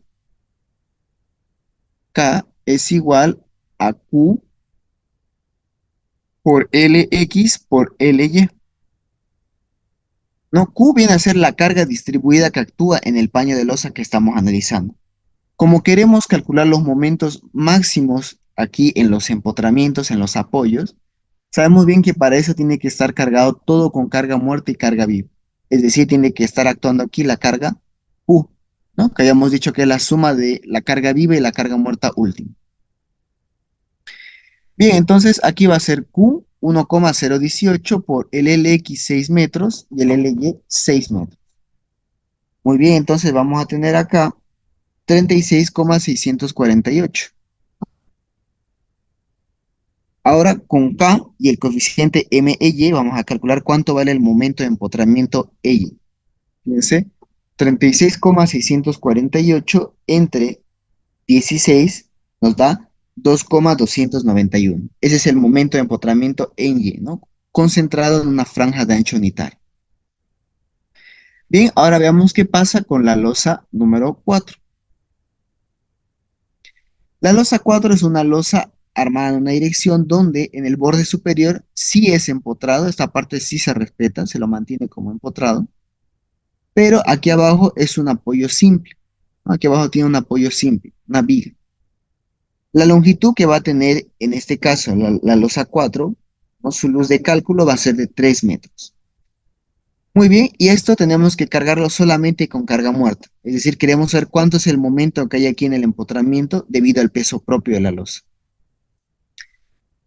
es igual a Q por LX por LY. No, Q viene a ser la carga distribuida que actúa en el paño de losa que estamos analizando. Como queremos calcular los momentos máximos aquí en los empotramientos, en los apoyos, sabemos bien que para eso tiene que estar cargado todo con carga muerta y carga viva. Es decir, tiene que estar actuando aquí la carga Q, ¿no? Que habíamos dicho que es la suma de la carga viva y la carga muerta última. Bien, entonces aquí va a ser Q 1,018 por el LX 6 metros y el LY 6 metros. Muy bien, entonces vamos a tener acá 36,648. Ahora con K y el coeficiente MEY vamos a calcular cuánto vale el momento de empotramiento EY. Fíjense, 36,648 entre 16 nos da 2,291. Ese es el momento de empotramiento en Y, ¿no? Concentrado en una franja de ancho unitario. Bien, ahora veamos qué pasa con la losa número 4. La losa 4 es una losa armada en una dirección donde en el borde superior sí es empotrado, esta parte sí se respeta, se lo mantiene como empotrado, pero aquí abajo es un apoyo simple, ¿no? Aquí abajo tiene un apoyo simple, una viga. La longitud que va a tener en este caso la losa 4, ¿no? Su luz de cálculo va a ser de 3 metros. Muy bien, y esto tenemos que cargarlo solamente con carga muerta, es decir, queremos saber cuánto es el momento que hay aquí en el empotramiento debido al peso propio de la losa.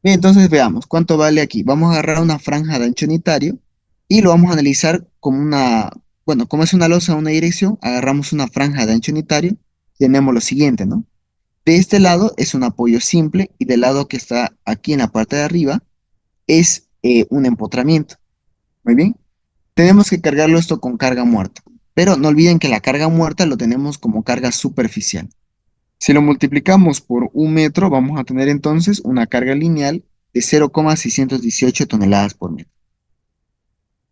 Bien, entonces veamos cuánto vale aquí. Vamos a agarrar una franja de ancho unitario y lo vamos a analizar como una, bueno, como es una losa en una dirección, agarramos una franja de ancho unitario, tenemos lo siguiente, ¿no? De este lado es un apoyo simple y del lado que está aquí en la parte de arriba es un empotramiento. Muy bien. Tenemos que cargarlo esto con carga muerta, pero no olviden que la carga muerta lo tenemos como carga superficial. Si lo multiplicamos por 1 metro, vamos a tener entonces una carga lineal de 0,618 toneladas por metro.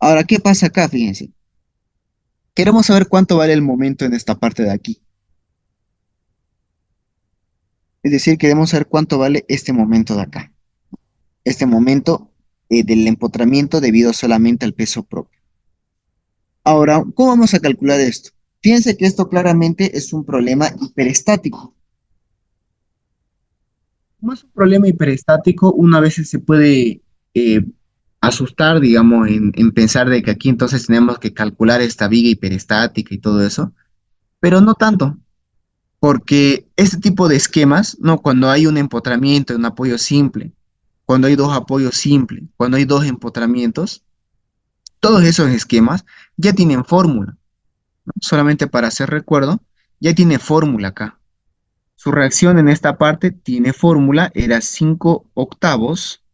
Ahora, ¿qué pasa acá? Fíjense. Queremos saber cuánto vale el momento en esta parte de aquí. Es decir, queremos saber cuánto vale este momento de acá. Este momento del empotramiento debido solamente al peso propio. Ahora, ¿cómo vamos a calcular esto? Fíjense que esto claramente es un problema hiperestático. Como es un problema hiperestático, uno a veces se puede eh, asustar, digamos, en pensar de que aquí entonces tenemos que calcular esta viga hiperestática y todo eso, pero no tanto, porque este tipo de esquemas, ¿no? Cuando hay un empotramiento, un apoyo simple, cuando hay dos apoyos simples, cuando hay dos empotramientos, todos esos esquemas ya tienen fórmula, ¿no? Solamente para hacer recuerdo, ya tiene fórmula acá. Su reacción en esta parte tiene fórmula, era 5 octavos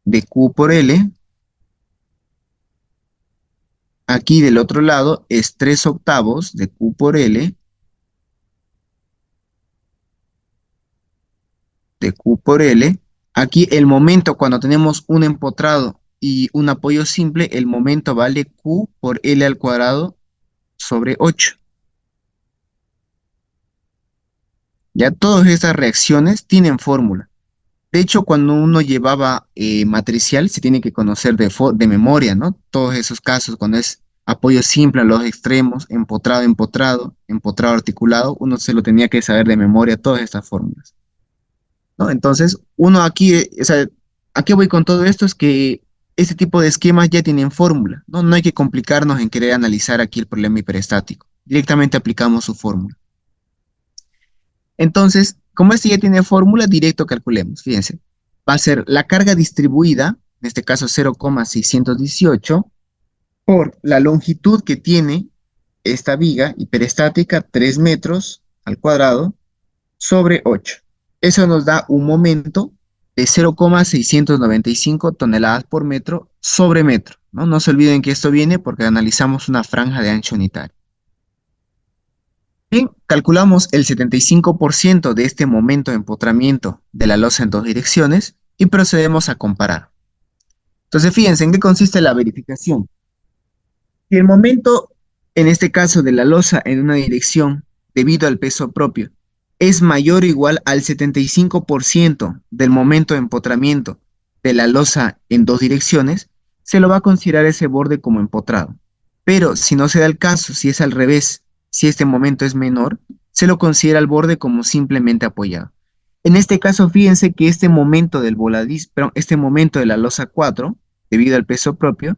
de Q por L. Aquí del otro lado es 3 octavos de Q por L, de Q por L. Aquí el momento, cuando tenemos un empotrado y un apoyo simple, el momento vale Q por L al cuadrado sobre 8. Ya todas estas reacciones tienen fórmula. De hecho, cuando uno llevaba matricial, se tiene que conocer de memoria, ¿no? Todos esos casos, cuando es apoyo simple a los extremos, empotrado, empotrado, empotrado articulado, uno se lo tenía que saber de memoria todas estas fórmulas, ¿no? Entonces, uno aquí, o sea, ¿a qué voy con todo esto? Es que este tipo de esquemas ya tienen fórmula, ¿no? No hay que complicarnos en querer analizar aquí el problema hiperestático. Directamente aplicamos su fórmula. Entonces, como este ya tiene fórmula, directo calculemos. Fíjense, va a ser la carga distribuida, en este caso 0,618, por la longitud que tiene esta viga hiperestática, 3 metros al cuadrado, sobre 8. Eso nos da un momento de 0,695 toneladas por metro sobre metro, ¿no? No se olviden que esto viene porque analizamos una franja de ancho unitario. Bien, calculamos el 75% de este momento de empotramiento de la losa en dos direcciones y procedemos a comparar. Entonces, fíjense en qué consiste la verificación. Si el momento, en este caso de la losa en una dirección, debido al peso propio, es mayor o igual al 75% del momento de empotramiento de la losa en dos direcciones, se lo va a considerar ese borde como empotrado. Pero si no se da el caso, si es al revés, si este momento es menor, se lo considera el borde como simplemente apoyado. En este caso, fíjense que este momento del voladizo, perdón, este momento de la losa 4, debido al peso propio,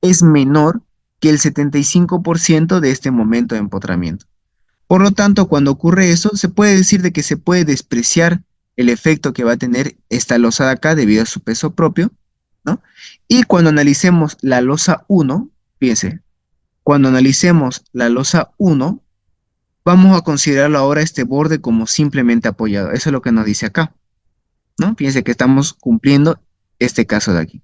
es menor que el 75% de este momento de empotramiento. Por lo tanto, cuando ocurre eso, se puede decir de que se puede despreciar el efecto que va a tener esta losa de acá debido a su peso propio, ¿no? Y cuando analicemos la losa 1, fíjense, cuando analicemos la losa 1, vamos a considerarlo ahora este borde como simplemente apoyado. Eso es lo que nos dice acá, ¿no? Fíjense que estamos cumpliendo este caso de aquí.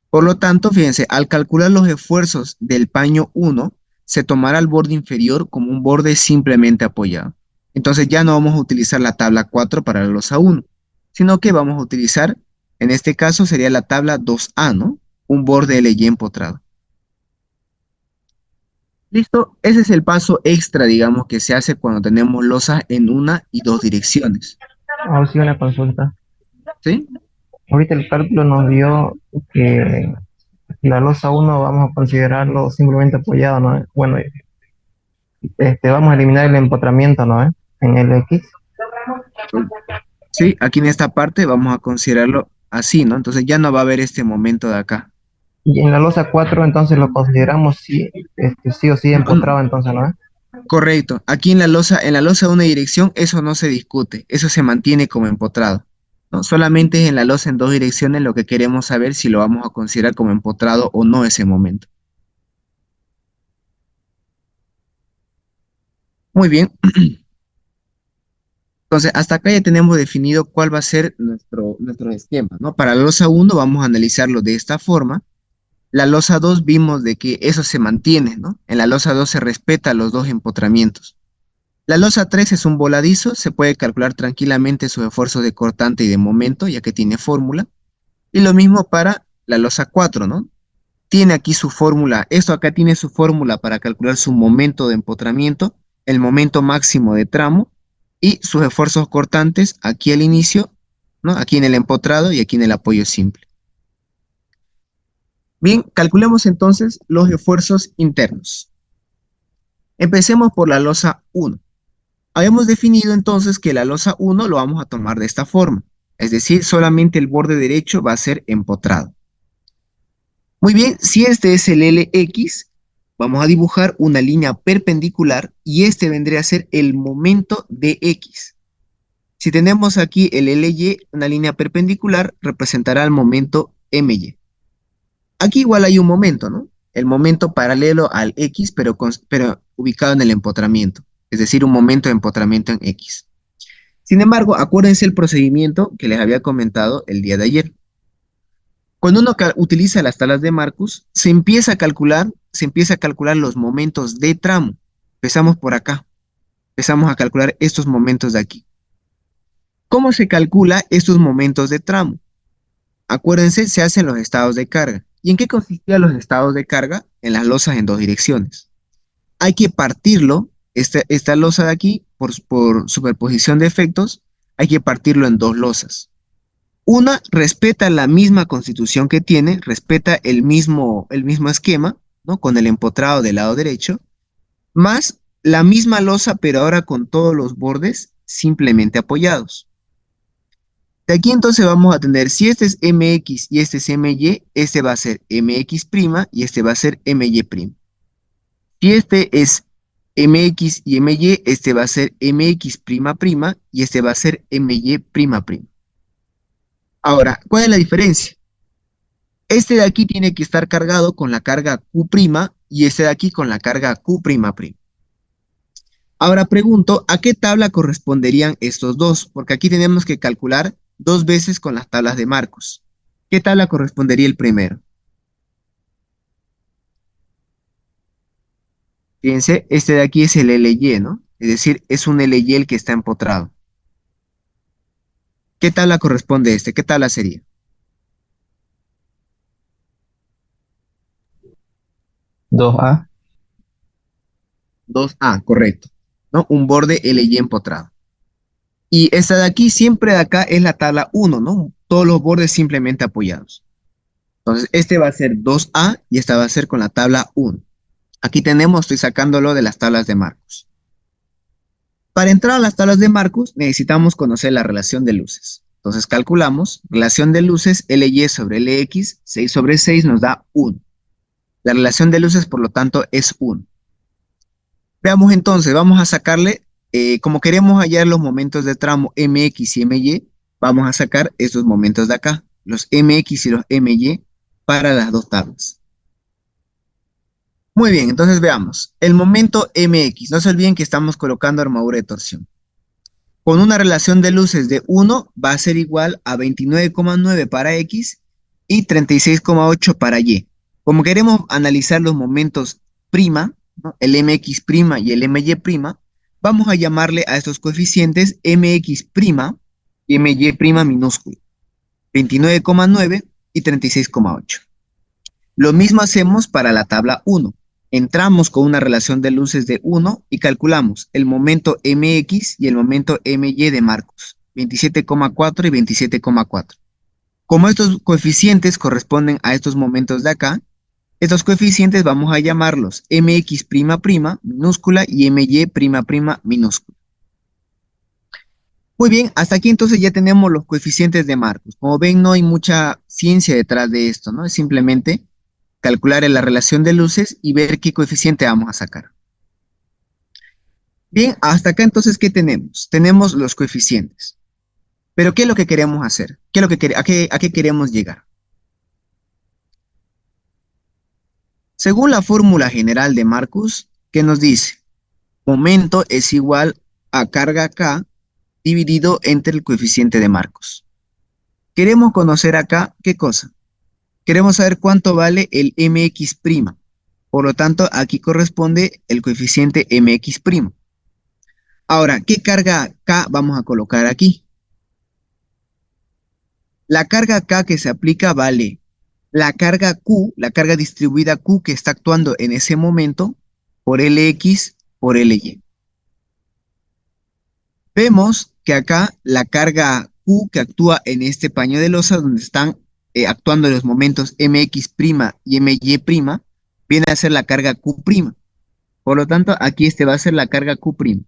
Por lo tanto, fíjense, al calcular los esfuerzos del paño 1, se tomará el borde inferior como un borde simplemente apoyado. Entonces ya no vamos a utilizar la tabla 4 para la losa 1, sino que vamos a utilizar, en este caso sería la tabla 2A, ¿no? Un borde LY empotrado. ¿Listo? Ese es el paso extra, digamos, que se hace cuando tenemos losas en una y dos direcciones. Ahora sí una consulta. ¿Sí? Ahorita el cálculo nos dio que la losa uno vamos a considerarlo simplemente apoyado, ¿no? Bueno, vamos a eliminar el empotramiento, ¿no? En el X. Sí, aquí en esta parte vamos a considerarlo así, ¿no? Entonces ya no va a haber este momento de acá. Y en la losa 4 entonces lo consideramos sí, sí o sí No, empotrado, entonces, ¿no? correcto. Aquí en la losa de una dirección, eso no se discute, eso se mantiene como empotrado, ¿no? Solamente es en la losa en dos direcciones lo que queremos saber si lo vamos a considerar como empotrado o no ese momento. Muy bien. Entonces, hasta acá ya tenemos definido cuál va a ser nuestro esquema, ¿no? Para la losa 1 vamos a analizarlo de esta forma. La losa 2 vimos de que eso se mantiene, ¿no? En la losa 2 se respeta los dos empotramientos. La losa 3 es un voladizo, se puede calcular tranquilamente sus esfuerzos de cortante y de momento, ya que tiene fórmula. Y lo mismo para la losa 4, ¿no? Tiene aquí su fórmula, esto acá tiene su fórmula para calcular su momento de empotramiento, el momento máximo de tramo y sus esfuerzos cortantes aquí al inicio, ¿no? Aquí en el empotrado y aquí en el apoyo simple. Bien, calculemos entonces los esfuerzos internos. Empecemos por la losa 1. Habíamos definido entonces que la losa 1 lo vamos a tomar de esta forma, es decir, solamente el borde derecho va a ser empotrado. Muy bien, si este es el LX, vamos a dibujar una línea perpendicular y este vendría a ser el momento DX. Si tenemos aquí el LY, una línea perpendicular, representará el momento MY. Aquí igual hay un momento, ¿no? El momento paralelo al X, pero ubicado en el empotramiento, es decir, un momento de empotramiento en X. Sin embargo, acuérdense el procedimiento que les había comentado el día de ayer. Cuando uno utiliza las tablas de Marcus, se empieza a calcular los momentos de tramo. Empezamos por acá. Empezamos a calcular estos momentos de aquí. ¿Cómo se calcula estos momentos de tramo? Acuérdense, se hacen los estados de carga. ¿Y en qué consistían los estados de carga? En las losas en dos direcciones. Hay que partirlo, esta losa de aquí, por superposición de efectos, hay que partirlo en dos losas. Una respeta la misma constitución que tiene, respeta el mismo esquema, ¿no? Con el empotrado del lado derecho, más la misma losa, pero ahora con todos los bordes simplemente apoyados. De aquí entonces vamos a tener, si este es MX y este es MY, este va a ser MX' y este va a ser MY'. Si este es MX y MY, este va a ser MX' y este va a ser MY'. Ahora, ¿cuál es la diferencia? Este de aquí tiene que estar cargado con la carga Q' y este de aquí con la carga Q''. Ahora pregunto, ¿a qué tabla corresponderían estos dos? Porque aquí tenemos que calcular dos veces con las tablas de Marcos. ¿Qué tabla correspondería el primero? Fíjense, este de aquí es el LY, ¿no? Es decir, es un LY el que está empotrado. ¿Qué tabla corresponde este? ¿Qué tabla sería? 2A. 2A, correcto. ¿No? Un borde LY empotrado. Y esta de aquí, siempre de acá, es la tabla 1, ¿no? Todos los bordes simplemente apoyados. Entonces, este va a ser 2A y esta va a ser con la tabla 1. Aquí tenemos, estoy sacándolo de las tablas de Marcos. Para entrar a las tablas de Marcos, necesitamos conocer la relación de luces. Entonces, calculamos, relación de luces LY sobre LX, 6 sobre 6 nos da 1. La relación de luces, por lo tanto, es 1. Veamos entonces, vamos a sacarle, como queremos hallar los momentos de tramo MX y MY, vamos a sacar estos momentos de acá, los MX y los MY, para las dos tablas. Muy bien, entonces veamos. El momento MX, no se olviden que estamos colocando armadura de torsión. Con una relación de luces de 1 va a ser igual a 29,9 para X y 36,8 para Y. Como queremos analizar los momentos prima, ¿no? El MX' y el MY', vamos a llamarle a estos coeficientes MX' y MY' minúsculo, 29,9 y 36,8. Lo mismo hacemos para la tabla 1. Entramos con una relación de luces de 1 y calculamos el momento MX y el momento MY de Marcos, 27,4 y 27,4. Como estos coeficientes corresponden a estos momentos de acá, estos coeficientes vamos a llamarlos MX' minúscula y MY' minúscula. Muy bien, hasta aquí entonces ya tenemos los coeficientes de Marcos. Como ven, no hay mucha ciencia detrás de esto, ¿no? Es simplemente calcular la relación de luces y ver qué coeficiente vamos a sacar. Bien, hasta acá entonces, ¿qué tenemos? Tenemos los coeficientes. Pero ¿qué es lo que queremos hacer? ¿Qué es lo que a qué queremos llegar? Según la fórmula general de Marcus, ¿qué nos dice? Momento es igual a carga K dividido entre el coeficiente de Marcus. Queremos conocer acá, ¿qué cosa? Queremos saber cuánto vale el MX'. Por lo tanto, aquí corresponde el coeficiente MX'. Ahora, ¿qué carga K vamos a colocar aquí? La carga K que se aplica vale la carga Q, la carga distribuida Q que está actuando en ese momento por Lx por Ly. Vemos que acá la carga Q que actúa en este paño de losa donde están actuando los momentos Mx' y My', viene a ser la carga Q'. Por lo tanto, aquí este va a ser la carga Q'.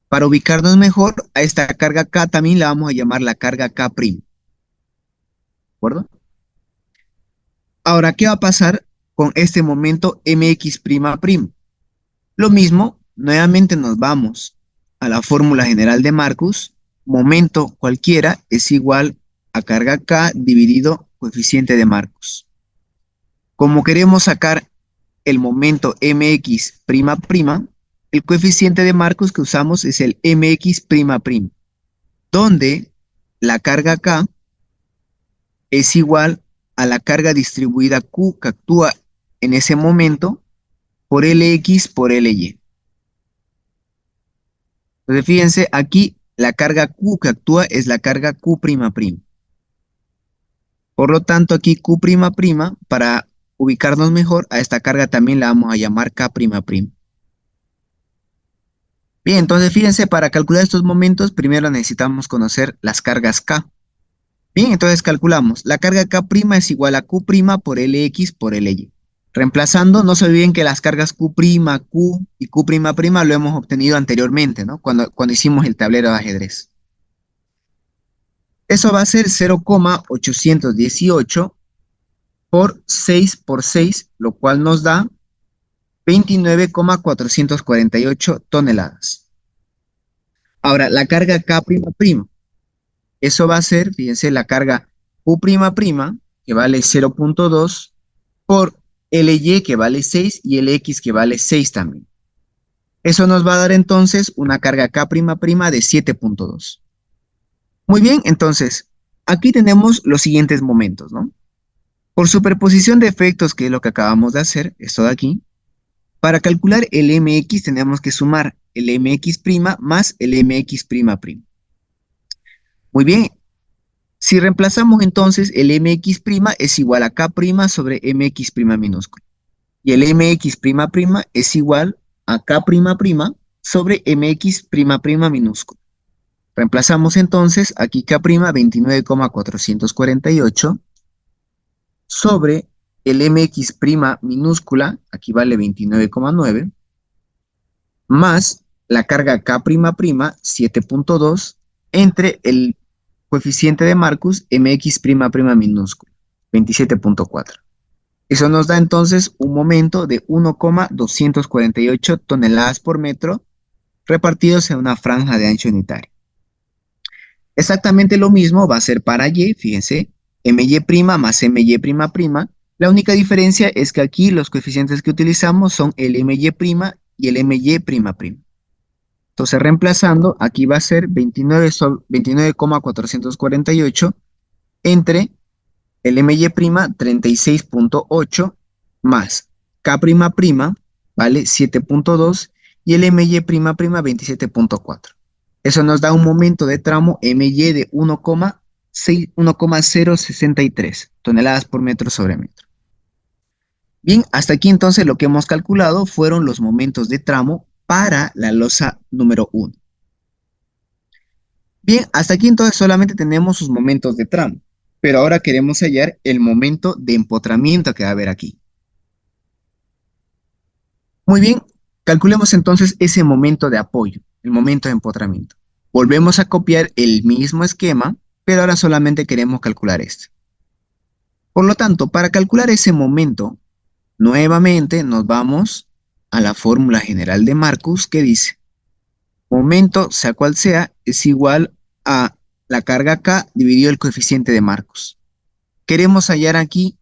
Para ubicarnos mejor, a esta carga K también la vamos a llamar la carga K'. ¿De acuerdo? Ahora, ¿qué va a pasar con este momento Mx''? Lo mismo, nuevamente nos vamos a la fórmula general de Marcus. Momento cualquiera es igual a carga K dividido coeficiente de Marcus. Como queremos sacar el momento Mx'', el coeficiente de Marcus que usamos es el Mx'', donde la carga K es igual a la carga distribuida Q que actúa en ese momento por Lx por Ly. Entonces, fíjense, aquí la carga Q que actúa es la carga Q''. Por lo tanto, aquí Q'', para ubicarnos mejor, a esta carga también la vamos a llamar K''. Bien, entonces fíjense, para calcular estos momentos, primero necesitamos conocer las cargas K. Bien, entonces calculamos. La carga K' es igual a Q' por Lx por Ly. Reemplazando, no se olviden que las cargas Q', Q y Q'' lo hemos obtenido anteriormente, ¿no? Cuando hicimos el tablero de ajedrez. Eso va a ser 0,818 por 6 por 6, lo cual nos da 29,448 toneladas. Ahora, la carga K'', eso va a ser, fíjense, la carga Q'', que vale 0,2, por Ly, que vale 6, y Lx, que vale 6 también. Eso nos va a dar entonces una carga K'' de 7,2. Muy bien, entonces, aquí tenemos los siguientes momentos, ¿no? Por superposición de efectos, que es lo que acabamos de hacer, esto de aquí, para calcular el Mx tenemos que sumar el Mx' más el Mx''. Muy bien, si reemplazamos entonces el Mx' es igual a K' sobre Mx' minúsculo. Y el Mx'' es igual a K'' sobre Mx'' minúsculo. Reemplazamos entonces aquí K', 29,448 sobre el Mx' minúscula, aquí vale 29,9, más la carga K', 7,2, entre el coeficiente de Marcus, Mx'' minúscula, 27,4. Eso nos da entonces un momento de 1,248 toneladas por metro repartidos en una franja de ancho unitario. Exactamente lo mismo va a ser para Y, fíjense, My' más My''. La única diferencia es que aquí los coeficientes que utilizamos son el My' y el My''. Entonces, reemplazando, aquí va a ser 29,448 entre el My', 36,8 más K', vale 7,2 y el My', 27,4. Eso nos da un momento de tramo My de 1,063 toneladas por metro sobre metro. Bien, hasta aquí entonces lo que hemos calculado fueron los momentos de tramo para la losa número 1. Bien, hasta aquí entonces solamente tenemos sus momentos de tramo, pero ahora queremos hallar el momento de empotramiento que va a haber aquí. Muy bien, calculemos entonces ese momento de apoyo, el momento de empotramiento. Volvemos a copiar el mismo esquema, pero ahora solamente queremos calcular este. Por lo tanto, para calcular ese momento, nuevamente nos vamos a la fórmula general de Marcus que dice, momento, sea cual sea, es igual a la carga K dividido el coeficiente de Marcus. Queremos hallar aquí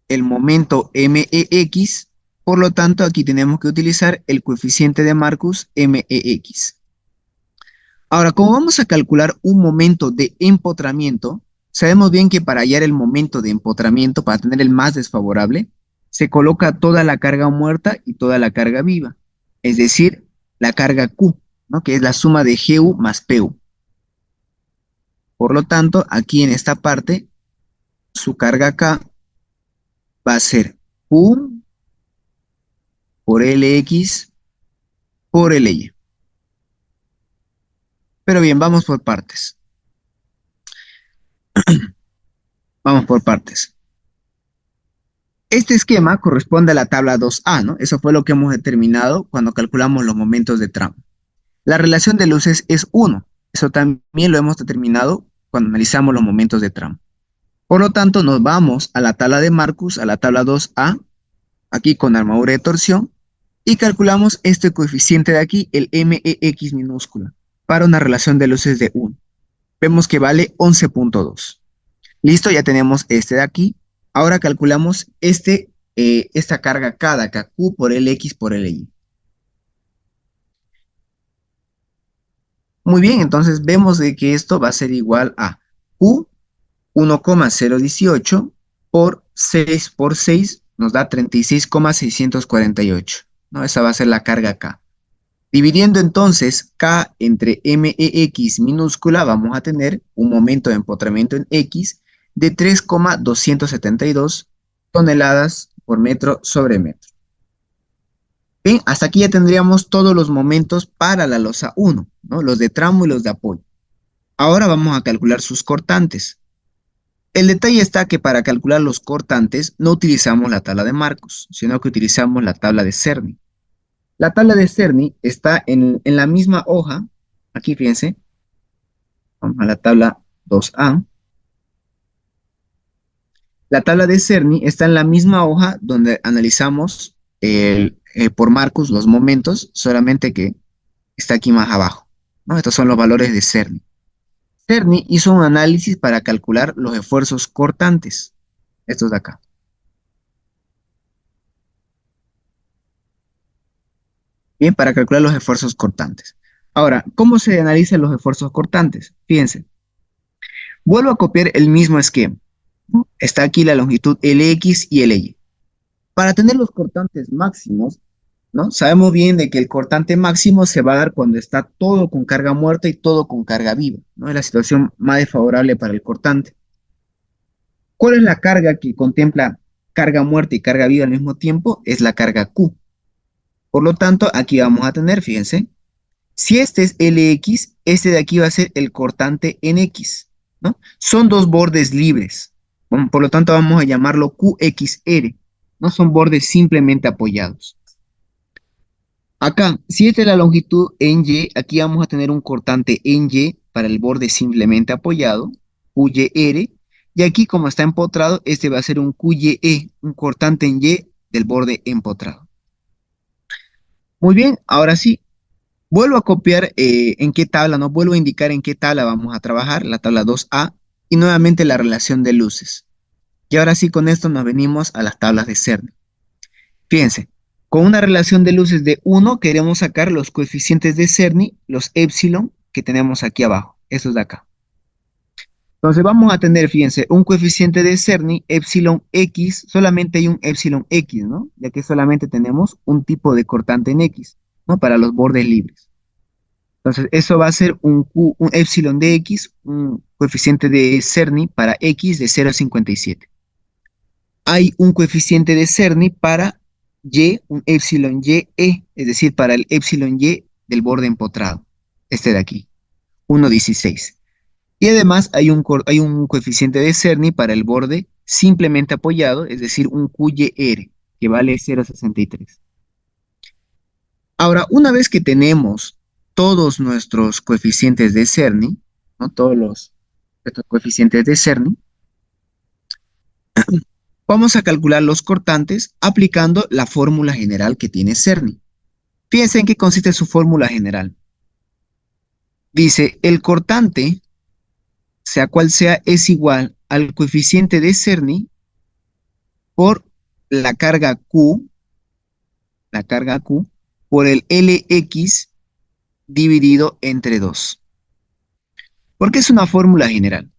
el momento MEX, por lo tanto aquí tenemos que utilizar el coeficiente de Marcus MEX. Ahora, como vamos a calcular un momento de empotramiento, sabemos bien que para hallar el momento de empotramiento, para tener el más desfavorable, se coloca toda la carga muerta y toda la carga viva, es decir, la carga Q, ¿no? Que es la suma de GU más PU. Por lo tanto, aquí en esta parte su carga acá va a ser Q por Lx por Ly. Pero bien, vamos por partes. Vamos por partes. Este esquema corresponde a la tabla 2A, ¿no? Eso fue lo que hemos determinado cuando calculamos los momentos de tramo. La relación de luces es 1. Eso también lo hemos determinado cuando analizamos los momentos de tramo. Por lo tanto, nos vamos a la tabla de Marcus, a la tabla 2A, aquí con armadura de torsión, y calculamos este coeficiente de aquí, el MEX minúscula, para una relación de luces de 1. Vemos que vale 11.2. Listo, ya tenemos este de aquí. Ahora calculamos esta carga K de acá, Q por Lx por Ly. Muy bien, entonces vemos de que esto va a ser igual a Q 1,018 por 6 por 6 nos da 36,648, ¿no? Esa va a ser la carga K. Dividiendo entonces K entre MEX minúscula, vamos a tener un momento de empotramiento en X de 3,272 toneladas por metro sobre metro. Bien, hasta aquí ya tendríamos todos los momentos para la losa 1, ¿no? Los de tramo y los de apoyo. Ahora vamos a calcular sus cortantes. El detalle está que para calcular los cortantes no utilizamos la tabla de Marcus, sino que utilizamos la tabla de Cerny. La tabla de Cerny está en la misma hoja. Aquí fíjense, vamos a la tabla 2A. La tabla de Cerny está en la misma hoja donde analizamos por Marcus los momentos, solamente que está aquí más abajo, ¿no? Estos son los valores de Cerny. Cerny hizo un análisis para calcular los esfuerzos cortantes, estos de acá. Bien, para calcular los esfuerzos cortantes. Ahora, ¿cómo se analizan los esfuerzos cortantes? Fíjense, vuelvo a copiar el mismo esquema, ¿no? Está aquí la longitud Lx y Ly. Para tener los cortantes máximos, ¿no? Sabemos bien de que el cortante máximo se va a dar cuando está todo con carga muerta y todo con carga viva, ¿no? Es la situación más desfavorable para el cortante. ¿Cuál es la carga que contempla carga muerta y carga viva al mismo tiempo? Es la carga Q. Por lo tanto, aquí vamos a tener, fíjense, si este es Lx, este de aquí va a ser el cortante NX, ¿no? Son dos bordes libres. Bueno, por lo tanto, vamos a llamarlo QXR. No son bordes simplemente apoyados. Acá, si esta es la longitud en Y, aquí vamos a tener un cortante en Y para el borde simplemente apoyado, QYR. Y aquí, como está empotrado, este va a ser un QYE, un cortante en Y del borde empotrado. Muy bien, ahora sí, vuelvo a copiar en qué tabla, ¿no? Vuelvo a indicar en qué tabla vamos a trabajar, la tabla 2A, y nuevamente la relación de luces. Y ahora sí, con esto nos venimos a las tablas de Cerny. Fíjense, con una relación de luces de 1 queremos sacar los coeficientes de Cerny, los épsilon que tenemos aquí abajo, estos de acá. Entonces vamos a tener, fíjense, un coeficiente de Cerny, épsilon X, solamente hay un épsilon X, ¿no? Ya que solamente tenemos un tipo de cortante en X, ¿no? Para los bordes libres. Entonces, eso va a ser un épsilon de X, un coeficiente de Cerny para X de 0,57. Hay un coeficiente de Cerny para Y, un épsilon YE, es decir, para el épsilon Y del borde empotrado, este de aquí, 1,16. Y además hay un coeficiente de Cerny para el borde simplemente apoyado, es decir, un QYR, que vale 0,63. Ahora, una vez que tenemos todos nuestros coeficientes de Cerny, ¿no? Estos coeficientes de Cerny, vamos a calcular los cortantes aplicando la fórmula general que tiene Cerny. Fíjense en qué consiste su fórmula general. Dice, el cortante, sea cual sea, es igual al coeficiente de Cerny por la carga Q, por el Lx dividido entre 2. ¿Por qué es una fórmula general?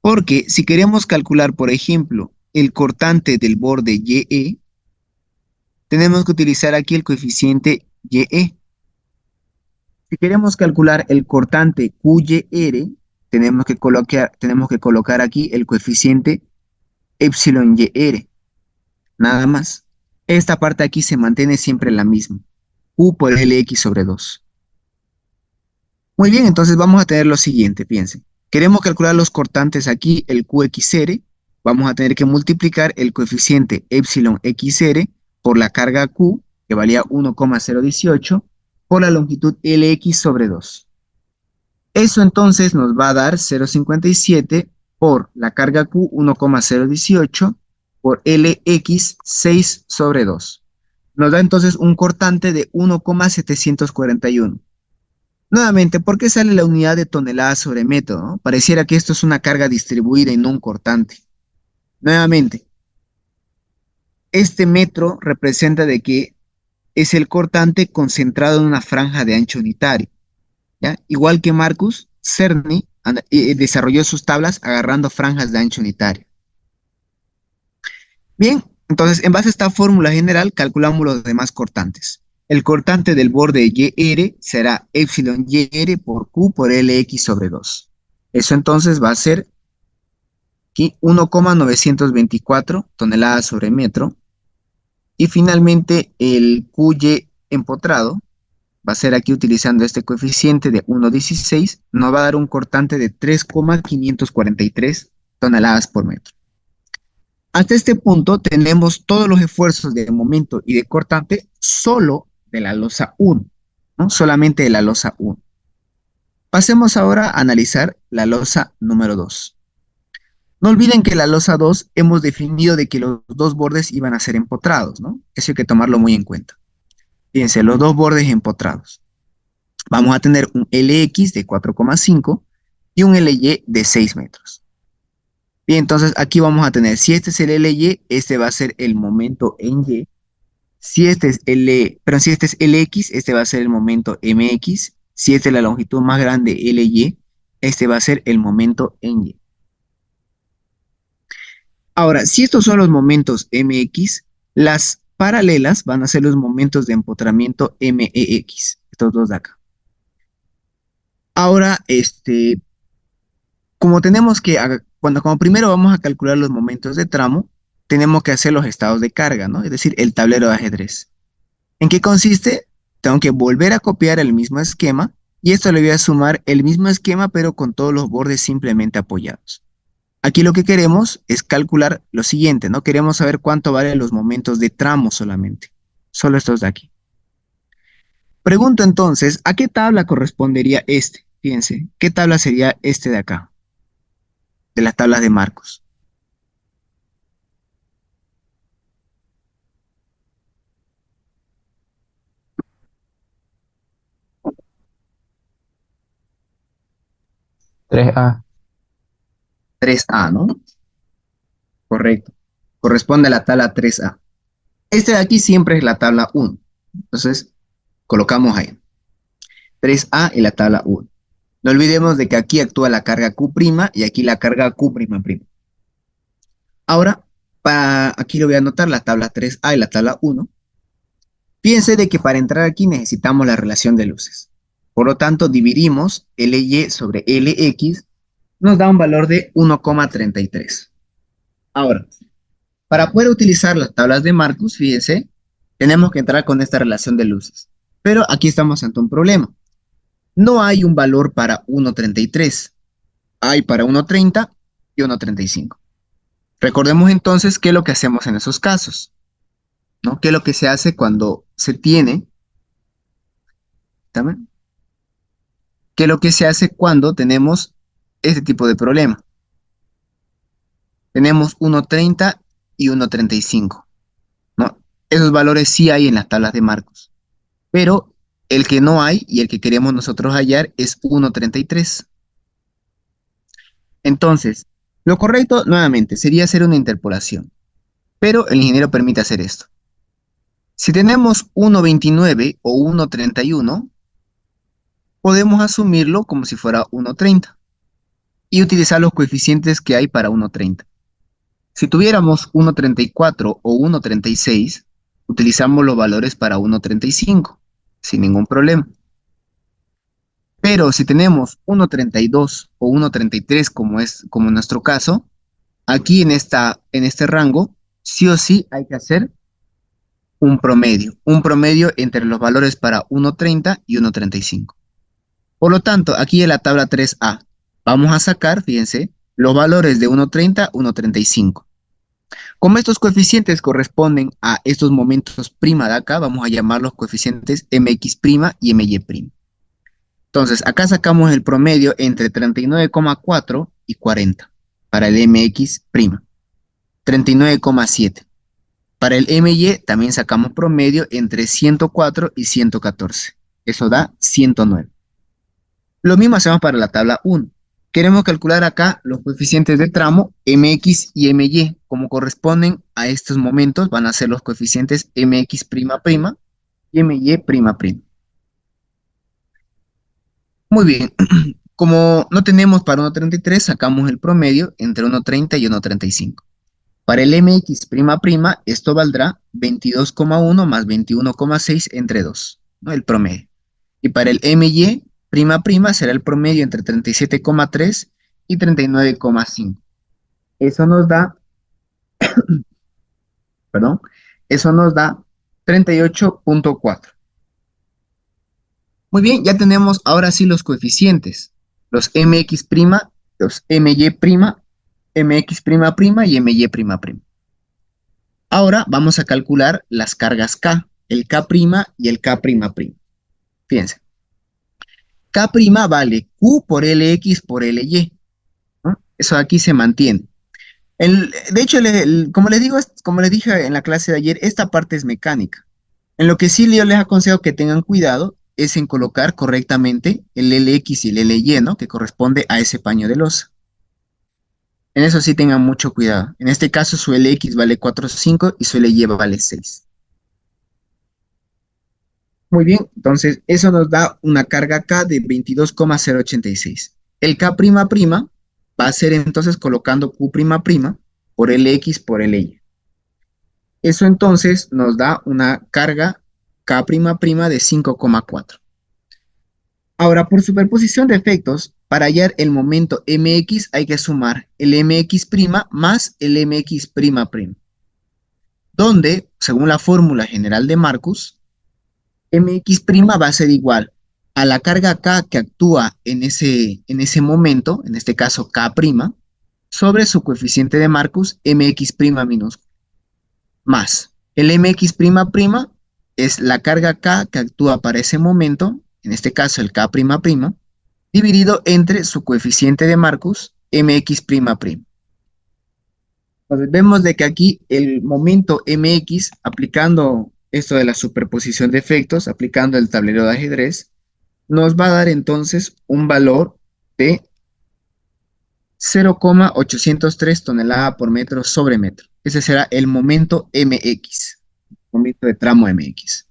Porque si queremos calcular, por ejemplo, el cortante del borde YE, tenemos que utilizar aquí el coeficiente YE. Si queremos calcular el cortante QYR, tenemos que colocar aquí el coeficiente epsilon YR, nada más. Esta parte aquí se mantiene siempre la misma, Q por LX sobre 2. Muy bien, entonces vamos a tener lo siguiente, piensen. Queremos calcular los cortantes aquí, el QXR, vamos a tener que multiplicar el coeficiente epsilon XR por la carga Q, que valía 1,018, por la longitud LX sobre 2. Eso entonces nos va a dar 0,57 por la carga Q 1,018 por LX 6 sobre 2. Nos da entonces un cortante de 1,741. Nuevamente, ¿por qué sale la unidad de tonelada sobre metro, no? Pareciera que esto es una carga distribuida y no un cortante. Nuevamente, este metro representa de que es el cortante concentrado en una franja de ancho unitario, ¿ya? Igual que Marcus, Cerny desarrolló sus tablas agarrando franjas de ancho unitario. Bien, entonces en base a esta fórmula general calculamos los demás cortantes. El cortante del borde YR será epsilon YR por Q por LX sobre 2. Eso entonces va a ser aquí 1,924 toneladas sobre metro. Y finalmente el QY empotrado va a ser aquí utilizando este coeficiente de 1,16, nos va a dar un cortante de 3,543 toneladas por metro. Hasta este punto tenemos todos los esfuerzos de momento y de cortante solo de la losa 1, ¿no? Solamente de la losa 1. Pasemos ahora a analizar la losa número 2. No olviden que la losa 2 hemos definido de que los dos bordes iban a ser empotrados, ¿no? Eso hay que tomarlo muy en cuenta. Fíjense, los dos bordes empotrados. Vamos a tener un LX de 4,5 y un LY de 6 metros. Bien, entonces aquí vamos a tener, si este es el LY, este va a ser el momento en Y. Si este es si este es LX, este va a ser el momento MX. Si esta es la longitud más grande LY, este va a ser el momento en Y. Ahora, si estos son los momentos MX, las paralelas van a ser los momentos de empotramiento MEX, estos dos de acá. Ahora, como tenemos que, como primero vamos a calcular los momentos de tramo, tenemos que hacer los estados de carga, ¿no? Es decir, el tablero de ajedrez. ¿En qué consiste? Tengo que volver a copiar el mismo esquema y esto le voy a sumar el mismo esquema, pero con todos los bordes simplemente apoyados. Aquí lo que queremos es calcular lo siguiente, ¿no? Queremos saber cuánto valen los momentos de tramo solamente. Solo estos de aquí. Pregunto entonces, ¿a qué tabla correspondería este? Fíjense, ¿qué tabla sería este de acá? De las tablas de Marcos. Tres a 3A, ¿no? Correcto. Corresponde a la tabla 3A. Este de aquí siempre es la tabla 1. Entonces, colocamos ahí. 3A y la tabla 1. No olvidemos de que aquí actúa la carga Q' y aquí la carga Q''. Ahora, aquí lo voy a anotar, la tabla 3A y la tabla 1. Piense de que para entrar aquí necesitamos la relación de luces. Por lo tanto, dividimos LY sobre LX, nos da un valor de 1,33. Ahora, para poder utilizar las tablas de Marcus, fíjense, tenemos que entrar con esta relación de luces. Pero aquí estamos ante un problema. No hay un valor para 1,33. Hay para 1,30 y 1,35. Recordemos entonces qué es lo que hacemos en esos casos, ¿no? ¿Qué es lo que se hace cuando se tiene? ¿También? ¿Qué es lo que se hace cuando tenemos este tipo de problema? Tenemos 1,30 y 1,35, ¿no? Esos valores sí hay en las tablas de Marcos, pero el que no hay y el que queremos nosotros hallar es 1,33. Entonces, lo correcto, nuevamente, sería hacer una interpolación, pero el ingeniero permite hacer esto. Si tenemos 1,29 o 1,31, podemos asumirlo como si fuera 1,30 y utilizar los coeficientes que hay para 1,30. Si tuviéramos 1,34 o 1,36, utilizamos los valores para 1,35, sin ningún problema. Pero si tenemos 1,32 o 1,33 como en nuestro caso, aquí en este rango, sí o sí hay que hacer un promedio entre los valores para 1.30 y 1.35. Por lo tanto, aquí en la tabla 3A, vamos a sacar, fíjense, los valores de 1.30 a 1.35. Como estos coeficientes corresponden a estos momentos prima de acá, vamos a llamarlos coeficientes mx' y my'. Entonces, acá sacamos el promedio entre 39,4 y 40 para el mx', 39,7. Para el my también sacamos promedio entre 104 y 114. Eso da 109. Lo mismo hacemos para la tabla 1. Queremos calcular acá los coeficientes de tramo mx y my. Como corresponden a estos momentos, van a ser los coeficientes mx' y my'. Muy bien. Como no tenemos para 1.33, sacamos el promedio entre 1.30 y 1.35. Para el mx', esto valdrá 22,1 más 21,6 entre 2, ¿no? El promedio. Y para el my', será el promedio entre 37,3 y 39,5. Eso nos da, perdón, eso nos da 38,4. Muy bien, ya tenemos ahora sí los coeficientes, los mx', los mx', y my'. Ahora vamos a calcular las cargas K, el K' y el K''. Fíjense, K' vale Q por Lx por Ly, ¿no? Eso aquí se mantiene. De hecho, como les digo, como les dije en la clase de ayer, esta parte es mecánica. En lo que sí yo les aconsejo que tengan cuidado es en colocar correctamente el Lx y el Ly, ¿no? Que corresponde a ese paño de losa. En eso sí tengan mucho cuidado. En este caso su Lx vale 4,5 y su Ly vale 6. Muy bien, entonces eso nos da una carga K de 22,086. El K'' va a ser entonces colocando Q'' por Lx por Ly. Eso entonces nos da una carga K'' de 5,4. Ahora, por superposición de efectos, para hallar el momento mx hay que sumar el mx' más el mx'', donde, según la fórmula general de Marcus, mx' va a ser igual a la carga K que actúa en ese momento, en este caso K', sobre su coeficiente de Marcus, mx' minúsculo, más el mx'' es la carga K que actúa para ese momento, en este caso el K'', dividido entre su coeficiente de Marcus, mx''. Entonces vemos de que aquí el momento mx, aplicando esto de la superposición de efectos, aplicando el tablero de ajedrez, nos va a dar entonces un valor de 0,803 toneladas por metro sobre metro. Ese será el momento mx, momento de tramo mx.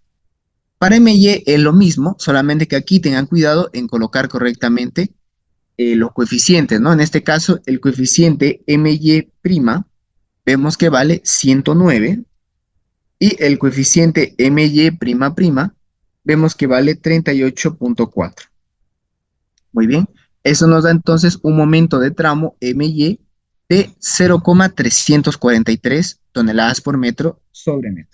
Para my es lo mismo, solamente que aquí tengan cuidado en colocar correctamente los coeficientes, ¿no? En este caso, el coeficiente my', vemos que vale 109 y el coeficiente my', vemos que vale 38,4. Muy bien, eso nos da entonces un momento de tramo my de 0,343 toneladas por metro sobre metro.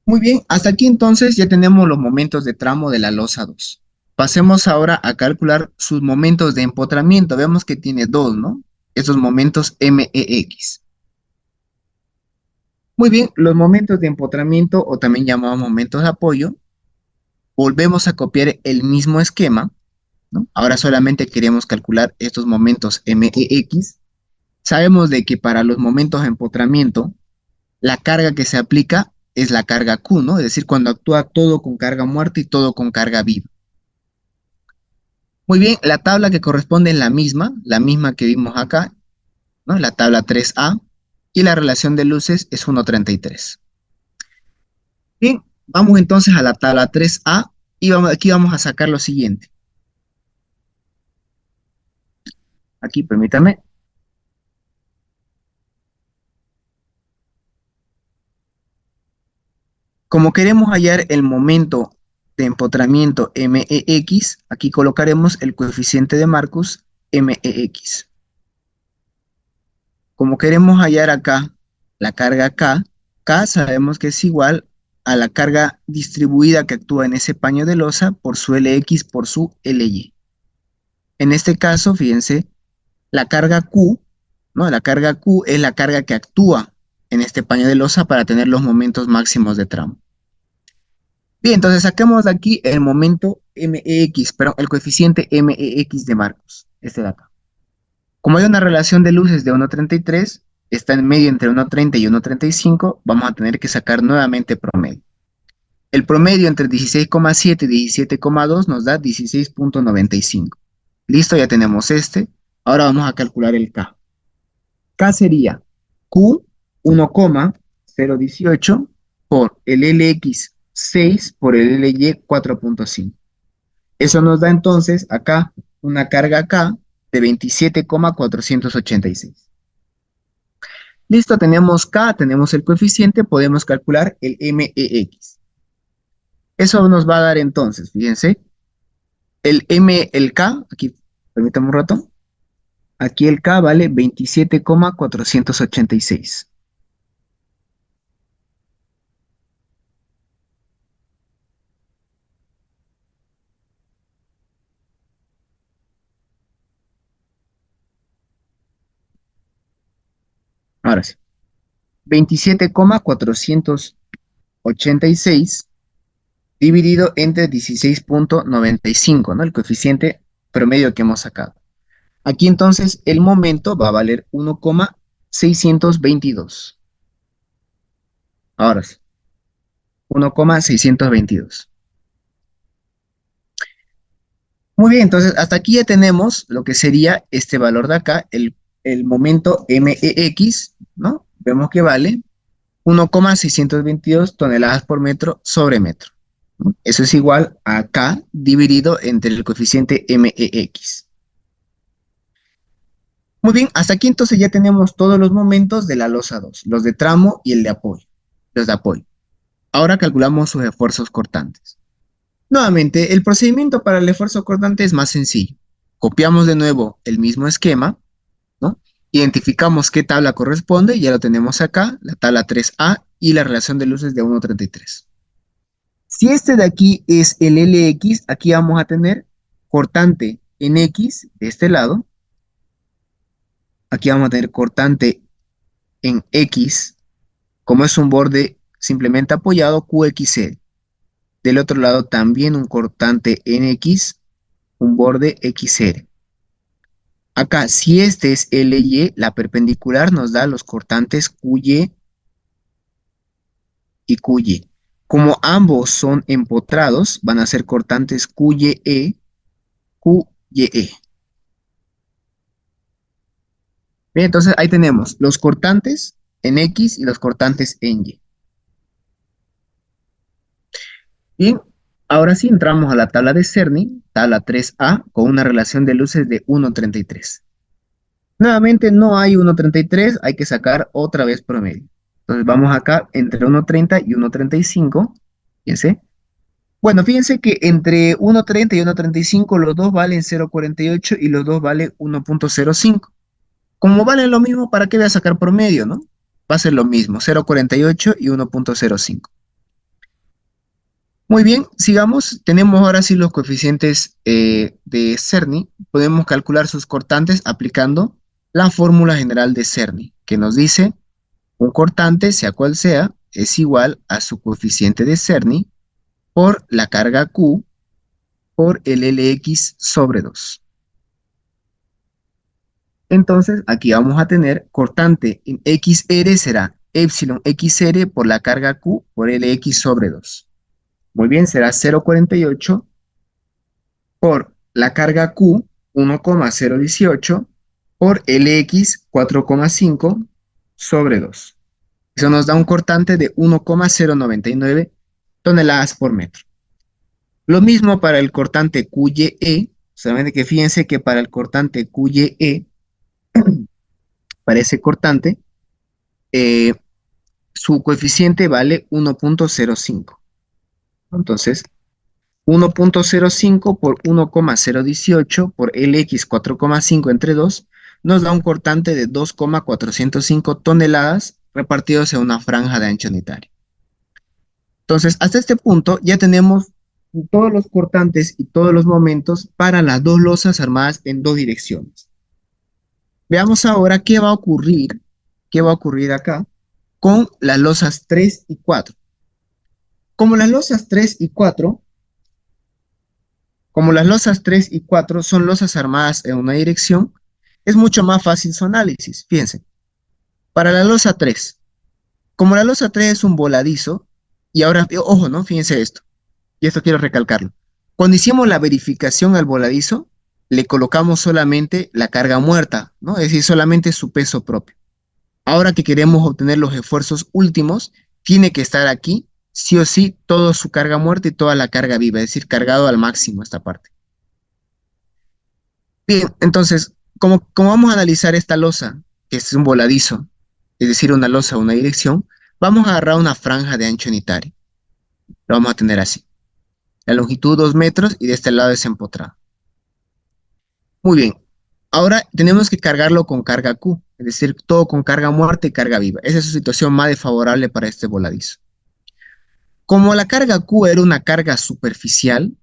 Muy bien, hasta aquí entonces ya tenemos los momentos de tramo de la losa 2. Pasemos ahora a calcular sus momentos de empotramiento. Vemos que tiene dos, ¿no? Esos momentos MEX. Muy bien, los momentos de empotramiento o también llamados momentos de apoyo, volvemos a copiar el mismo esquema, ¿no? Ahora solamente queremos calcular estos momentos MEX. Sabemos de que para los momentos de empotramiento, la carga que se aplica es la carga Q, ¿no? Es decir, cuando actúa todo con carga muerta y todo con carga viva. Muy bien, la tabla que corresponde es la misma que vimos acá, ¿no? La tabla 3A, y la relación de luces es 1,33. Bien, vamos entonces a la tabla 3A y aquí vamos a sacar lo siguiente. Aquí, permítame. Como queremos hallar el momento de empotramiento MEX, aquí colocaremos el coeficiente de Marcus MEX. como queremos hallar acá la carga K, K sabemos que es igual a la carga distribuida que actúa en ese paño de losa por su Lx por su Ly. En este caso, fíjense, la carga Q, ¿no? La carga Q es la carga que actúa en este paño de losa para tener los momentos máximos de tramo. Bien, entonces saquemos de aquí el momento MEX, perdón, el coeficiente MEX de Marcos, este de acá. Como hay una relación de luces de 1,33, está en medio entre 1,30 y 1,35, vamos a tener que sacar nuevamente promedio. El promedio entre 16,7 y 17,2 nos da 16,95. Listo, ya tenemos este. Ahora vamos a calcular el K. K sería Q 1,018 por el LX 6 por el LY 4,5. Eso nos da entonces acá una carga K de 27,486. Listo, tenemos K, tenemos el coeficiente, podemos calcular el MEX. Eso nos va a dar entonces, fíjense, el K, aquí, permítame un rato, aquí el K vale 27,486. Ahora sí, 27,486 dividido entre 16,95, ¿no? El coeficiente promedio que hemos sacado. Aquí entonces el momento va a valer 1,622. Ahora sí, 1,622. Muy bien, entonces hasta aquí ya tenemos lo que sería este valor de acá, el momento MEX, ¿no? Vemos que vale 1,622 toneladas por metro sobre metro, ¿no? Eso es igual a K dividido entre el coeficiente MEX. Muy bien, hasta aquí entonces ya tenemos todos los momentos de la losa 2, los de tramo y el de apoyo, los de apoyo. Ahora calculamos sus esfuerzos cortantes. Nuevamente, el procedimiento para el esfuerzo cortante es más sencillo. Copiamos de nuevo el mismo esquema, ¿no? Identificamos qué tabla corresponde, ya lo tenemos acá, la tabla 3A y la relación de luces de 1,33. Si este de aquí es el LX, aquí vamos a tener cortante en X de este lado, aquí vamos a tener cortante en X, como es un borde simplemente apoyado, QXL. Del otro lado también un cortante en X, un borde XR. Acá, si este es LY, la perpendicular nos da los cortantes QY y QY. Como ambos son empotrados, van a ser cortantes QYE, QYE. Bien, entonces ahí tenemos los cortantes en X y los cortantes en Y. Bien, ahora sí entramos a la tabla de Cerny, tabla 3A, con una relación de luces de 1,33. Nuevamente no hay 1,33, hay que sacar otra vez promedio. Entonces vamos acá entre 1,30 y 1,35. Fíjense. Bueno, fíjense que entre 1,30 y 1,35 los dos valen 0,48 y los dos valen 1,05. Como valen lo mismo, ¿para qué voy a sacar promedio, no? Va a ser lo mismo, 0,48 y 1,05. Muy bien, sigamos. Tenemos ahora sí los coeficientes de Cerny. Podemos calcular sus cortantes aplicando la fórmula general de Cerny, que nos dice un cortante, sea cual sea, es igual a su coeficiente de Cerny por la carga Q por el Lx sobre 2. Entonces, aquí vamos a tener cortante en XR será epsilon XR por la carga Q por Lx sobre 2. Muy bien, será 0,48 por la carga Q 1,018 por Lx 4,5 sobre 2. Eso nos da un cortante de 1,099 toneladas por metro. Lo mismo para el cortante QYE, solamente que fíjense que para el cortante QYE, para ese cortante, eh, su coeficiente vale 1,05. Entonces, 1,05 por 1,018 por LX 4,5 entre 2 nos da un cortante de 2,405 toneladas repartidos en una franja de ancho unitario. Entonces, hasta este punto ya tenemos todos los cortantes y todos los momentos para las dos losas armadas en dos direcciones. Veamos ahora qué va a ocurrir acá con las losas 3 y 4. Como las losas 3 y 4, como las losas 3 y 4 son losas armadas en una dirección, es mucho más fácil su análisis. Fíjense, para la losa 3, como la losa 3 es un voladizo, y ahora, ojo, ¿no? Fíjense esto, y esto quiero recalcarlo. Cuando hicimos la verificación al voladizo, le colocamos solamente la carga muerta, ¿no? Es decir, solamente su peso propio. Ahora que queremos obtener los esfuerzos últimos, tiene que estar aquí, sí o sí, toda su carga muerta y toda la carga viva, es decir, cargado al máximo esta parte. Bien, entonces, como vamos a analizar esta losa, que es un voladizo, es decir, una losa, una dirección, vamos a agarrar una franja de ancho unitario. Lo vamos a tener así. La longitud 2 metros y de este lado es empotrado. Muy bien. Ahora tenemos que cargarlo con carga Q, es decir, todo con carga muerta y carga viva. Esa es su situación más desfavorable para este voladizo. Como la carga Q era una carga superficial,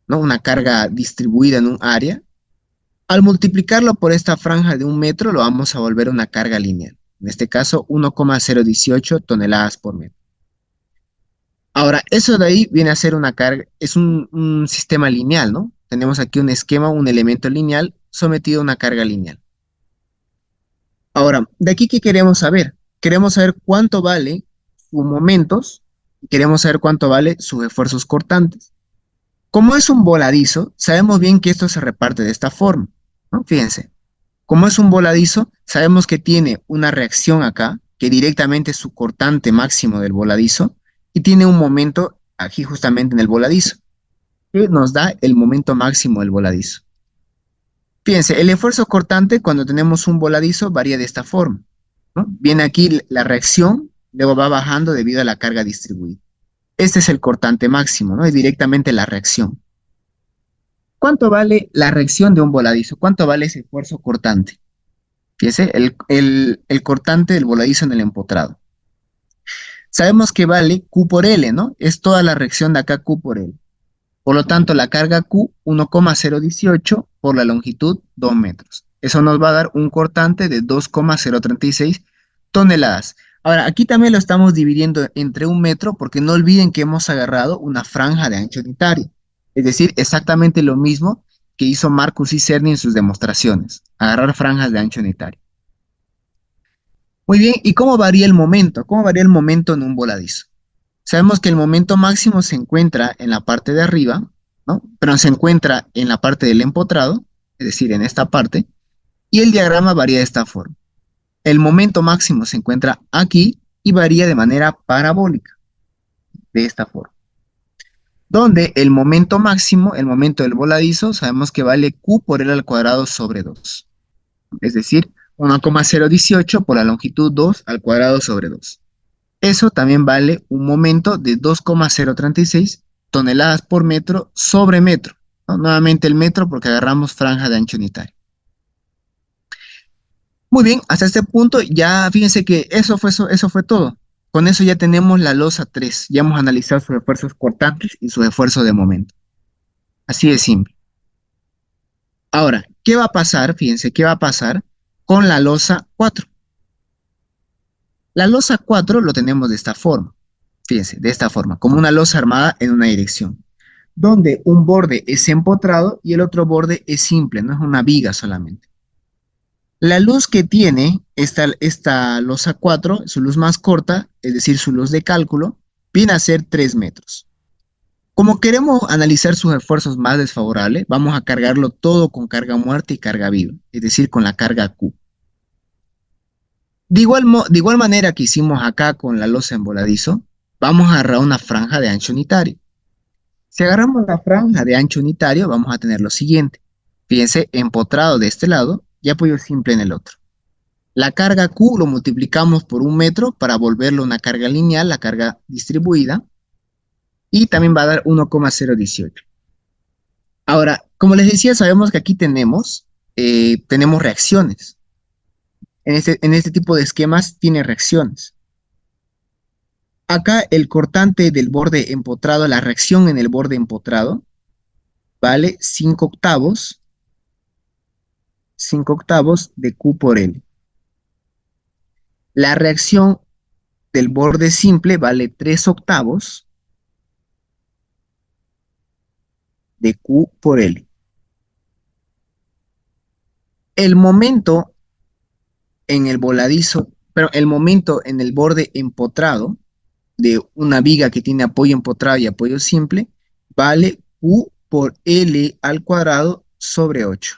¿no? Una carga distribuida en un área, al multiplicarlo por esta franja de 1 metro, lo vamos a volver una carga lineal. En este caso, 1,018 toneladas por metro. Ahora, eso de ahí viene a ser una carga, es un sistema lineal, ¿no? Tenemos aquí un esquema, un elemento lineal sometido a una carga lineal. Ahora, de aquí, ¿qué queremos saber? Queremos saber cuánto vale sus momentos y queremos saber cuánto vale sus esfuerzos cortantes. Como es un voladizo, sabemos bien que esto se reparte de esta forma, ¿no? Fíjense, como es un voladizo, sabemos que tiene una reacción acá, que directamente es su cortante máximo del voladizo, y tiene un momento aquí justamente en el voladizo, que nos da el momento máximo del voladizo. Fíjense, el esfuerzo cortante cuando tenemos un voladizo varía de esta forma, ¿no? Viene aquí la reacción, luego va bajando debido a la carga distribuida. Este es el cortante máximo, ¿no? Es directamente la reacción. ¿Cuánto vale la reacción de un voladizo? ¿Cuánto vale ese esfuerzo cortante? Fíjese, el cortante del voladizo en el empotrado. Sabemos que vale Q por L, ¿no? Es toda la reacción de acá Q por L. Por lo tanto, la carga Q, 1,018 por la longitud, 2 metros. Eso nos va a dar un cortante de 2,036 toneladas. Ahora, aquí también lo estamos dividiendo entre 1 metro porque no olviden que hemos agarrado una franja de ancho unitario. Es decir, exactamente lo mismo que hizo Marcus y Cerny en sus demostraciones, agarrar franjas de ancho unitario. Muy bien, ¿y cómo varía el momento? ¿Cómo varía el momento en un voladizo? Sabemos que el momento máximo se encuentra en la parte de arriba, ¿no? Pero se encuentra en la parte del empotrado, es decir, en esta parte, y el diagrama varía de esta forma. El momento máximo se encuentra aquí y varía de manera parabólica, de esta forma. Donde el momento máximo, el momento del voladizo, sabemos que vale Q por L al cuadrado sobre 2. Es decir, 1,018 por la longitud 2 al cuadrado sobre 2. Eso también vale un momento de 2,036 toneladas por metro sobre metro, ¿no? Nuevamente el metro porque agarramos franja de ancho unitario. Muy bien, hasta este punto ya fíjense que eso fue todo. Con eso ya tenemos la losa 3. Ya hemos analizado sus esfuerzos cortantes y sus esfuerzos de momento. Así de simple. Ahora, ¿qué va a pasar? Fíjense, ¿qué va a pasar con la losa 4? La losa 4 lo tenemos de esta forma. Fíjense, de esta forma, como una losa armada en una dirección, donde un borde es empotrado y el otro borde es simple, no es una viga solamente. La luz que tiene esta losa 4, su luz más corta, es decir, su luz de cálculo, viene a ser 3 metros. Como queremos analizar sus esfuerzos más desfavorables, vamos a cargarlo todo con carga muerta y carga viva, es decir, con la carga Q. De igual manera que hicimos acá con la losa en voladizo, vamos a agarrar una franja de ancho unitario. Si agarramos la franja de ancho unitario, vamos a tener lo siguiente. Fíjense, empotrado de este lado y apoyo simple en el otro. La carga Q lo multiplicamos por 1 metro para volverlo una carga lineal, la carga distribuida, y también va a dar 1,018. Ahora, como les decía, sabemos que aquí tenemos reacciones. En este tipo de esquemas tiene reacciones. Acá el cortante del borde empotrado, la reacción en el borde empotrado, vale 5 octavos de Q por L. La reacción del borde simple vale 3 octavos de Q por L. El momento en el voladizo, pero el momento en el borde empotrado de una viga que tiene apoyo empotrado y apoyo simple, vale Q por L al cuadrado sobre 8.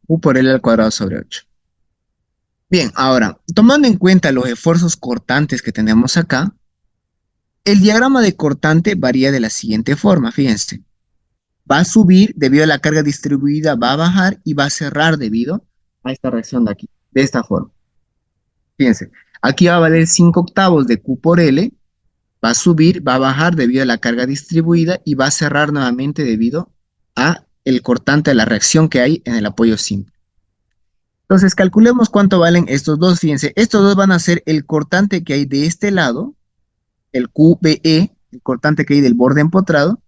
Q por L al cuadrado sobre 8. Bien, ahora, tomando en cuenta los esfuerzos cortantes que tenemos acá, el diagrama de cortante varía de la siguiente forma, fíjense. Va a subir debido a la carga distribuida, va a bajar y va a cerrar debido a esta reacción de aquí, de esta forma. Fíjense, aquí va a valer 5 octavos de Q por L, va a subir, va a bajar debido a la carga distribuida y va a cerrar nuevamente debido a el cortante de la reacción que hay en el apoyo simple. Entonces, calculemos cuánto valen estos dos. Fíjense, estos dos van a ser el cortante que hay de este lado, el QBE, el cortante que hay del borde empotrado,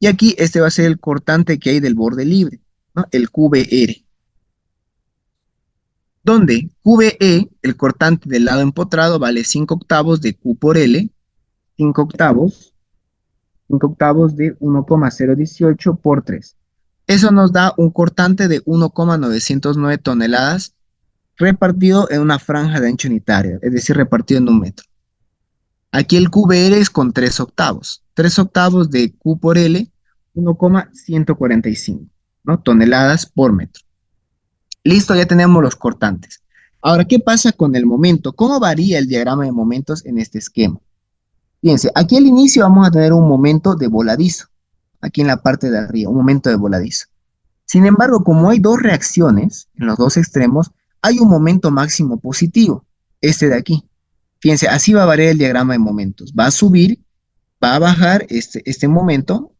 y aquí este va a ser el cortante que hay del borde libre, ¿no? El QBR. Donde QBE, el cortante del lado empotrado, vale 5 octavos de Q por L, 5 octavos, 5 octavos de 1,018 por 3. Eso nos da un cortante de 1,909 toneladas repartido en una franja de ancho unitario, es decir, repartido en un metro. Aquí el QBR es con 3 octavos. 3 octavos de Q por L, 1,145, ¿no? Toneladas por metro. Listo, ya tenemos los cortantes. Ahora, ¿qué pasa con el momento? ¿Cómo varía el diagrama de momentos en este esquema? Fíjense, aquí al inicio vamos a tener un momento de voladizo. Aquí en la parte de arriba, un momento de voladizo. Sin embargo, como hay dos reacciones en los dos extremos, hay un momento máximo positivo, este de aquí. Fíjense, así va a variar el diagrama de momentos. Va a subir, va a bajar este momento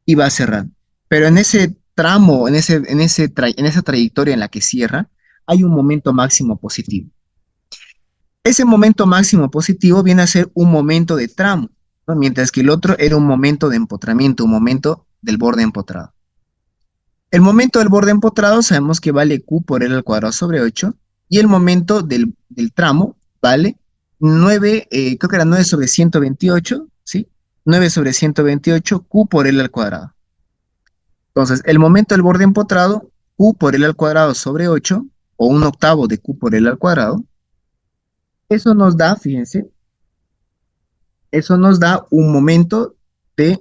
y va a cerrar. Pero en ese tramo, en esa trayectoria en la que cierra, hay un momento máximo positivo. Ese momento máximo positivo viene a ser un momento de tramo, ¿no? Mientras que el otro era un momento de empotramiento, un momento del borde empotrado. El momento del borde empotrado sabemos que vale Q por L al cuadrado sobre 8 y el momento del tramo vale 9, creo que era 9 sobre 128, ¿sí? 9 sobre 128 Q por L al cuadrado. Entonces, el momento del borde empotrado, Q por L al cuadrado sobre 8 o un octavo de Q por L al cuadrado, eso nos da, fíjense, eso nos da un momento de,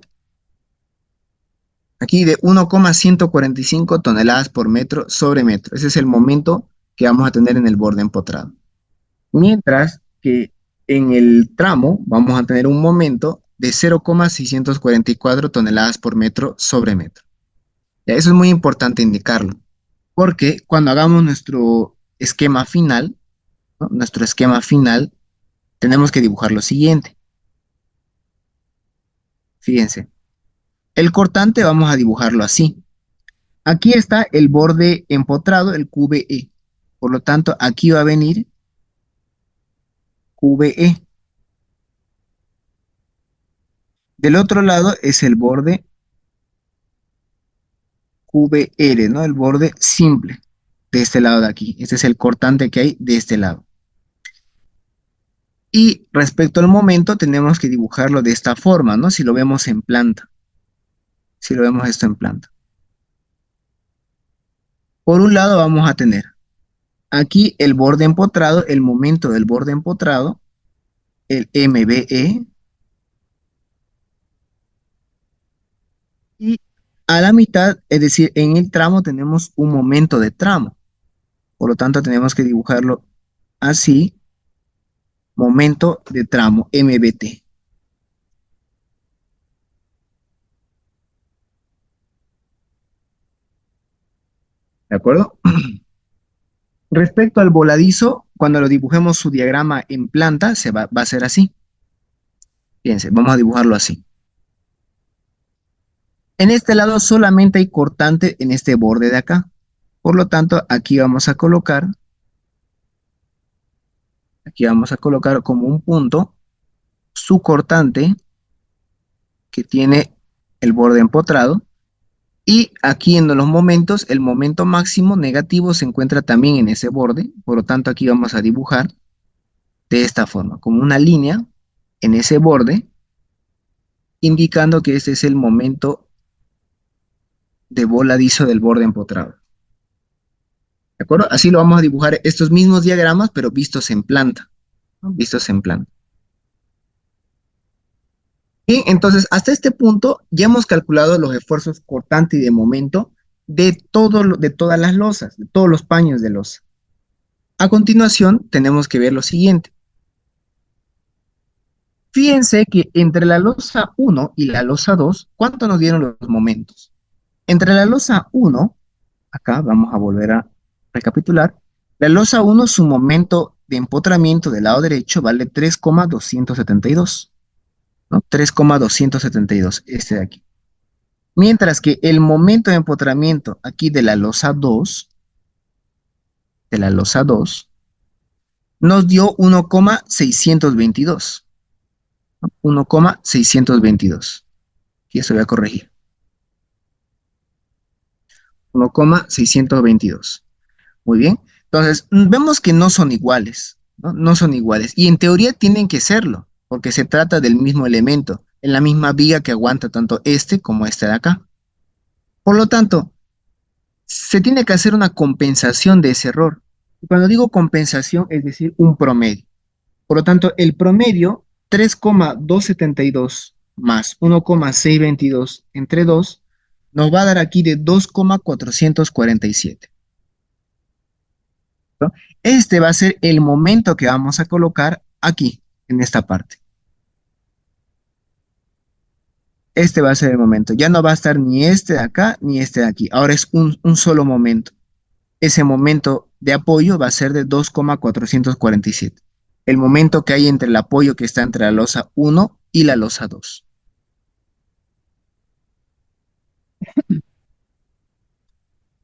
aquí de 1,145 toneladas por metro sobre metro. Ese es el momento que vamos a tener en el borde empotrado. Mientras que en el tramo vamos a tener un momento de 0,644 toneladas por metro sobre metro. Ya, eso es muy importante indicarlo, porque cuando hagamos nuestro esquema final, ¿no? Nuestro esquema final, tenemos que dibujar lo siguiente. Fíjense, el cortante vamos a dibujarlo así. Aquí está el borde empotrado, el QBE. Por lo tanto, aquí va a venir QBE. Del otro lado es el borde QBR, ¿no? El borde simple de este lado de aquí. Este es el cortante que hay de este lado. Y respecto al momento, tenemos que dibujarlo de esta forma, ¿no? Si lo vemos en planta. Si lo vemos esto en planta. Por un lado vamos a tener aquí el borde empotrado, el momento del borde empotrado, el MBE, y a la mitad, es decir, en el tramo tenemos un momento de tramo. Por lo tanto, tenemos que dibujarlo así, momento de tramo, MBT. ¿De acuerdo? Respecto al voladizo, cuando lo dibujemos su diagrama en planta, va a ser así. Fíjense, vamos a dibujarlo así. En este lado solamente hay cortante en este borde de acá. Por lo tanto, aquí vamos a colocar como un punto su cortante que tiene el borde empotrado. Y aquí en los momentos, el momento máximo negativo se encuentra también en ese borde. Por lo tanto, aquí vamos a dibujar de esta forma, como una línea en ese borde, indicando que este es el momento de voladizo del borde empotrado. ¿De acuerdo? Así lo vamos a dibujar estos mismos diagramas, pero vistos en planta, ¿no? Vistos en planta. Bien, entonces hasta este punto ya hemos calculado los esfuerzos cortante y de momento de todas las losas, de todos los paños de losa. A continuación tenemos que ver lo siguiente. Fíjense que entre la losa 1 y la losa 2, ¿cuánto nos dieron los momentos? Entre la losa 1, acá vamos a volver a recapitular, la losa 1, su momento de empotramiento del lado derecho vale 3,272, ¿no? 3,272, este de aquí. Mientras que el momento de empotramiento aquí de la losa 2, nos dio 1,622, ¿no? 1,622. Y eso voy a corregir. 1,622. Muy bien. Entonces, vemos que no son iguales, ¿no? No son iguales. Y en teoría tienen que serlo, porque se trata del mismo elemento, en la misma viga que aguanta tanto este como este de acá. Por lo tanto, se tiene que hacer una compensación de ese error. Y cuando digo compensación, es decir, un promedio. Por lo tanto, el promedio 3,272 más 1,622 entre 2 nos va a dar aquí de 2,447. ¿No? Este va a ser el momento que vamos a colocar aquí, en esta parte. Este va a ser el momento. Ya no va a estar ni este de acá ni este de aquí. Ahora es un solo momento. Ese momento de apoyo va a ser de 2,447. El momento que hay entre el apoyo que está entre la losa 1 y la losa 2.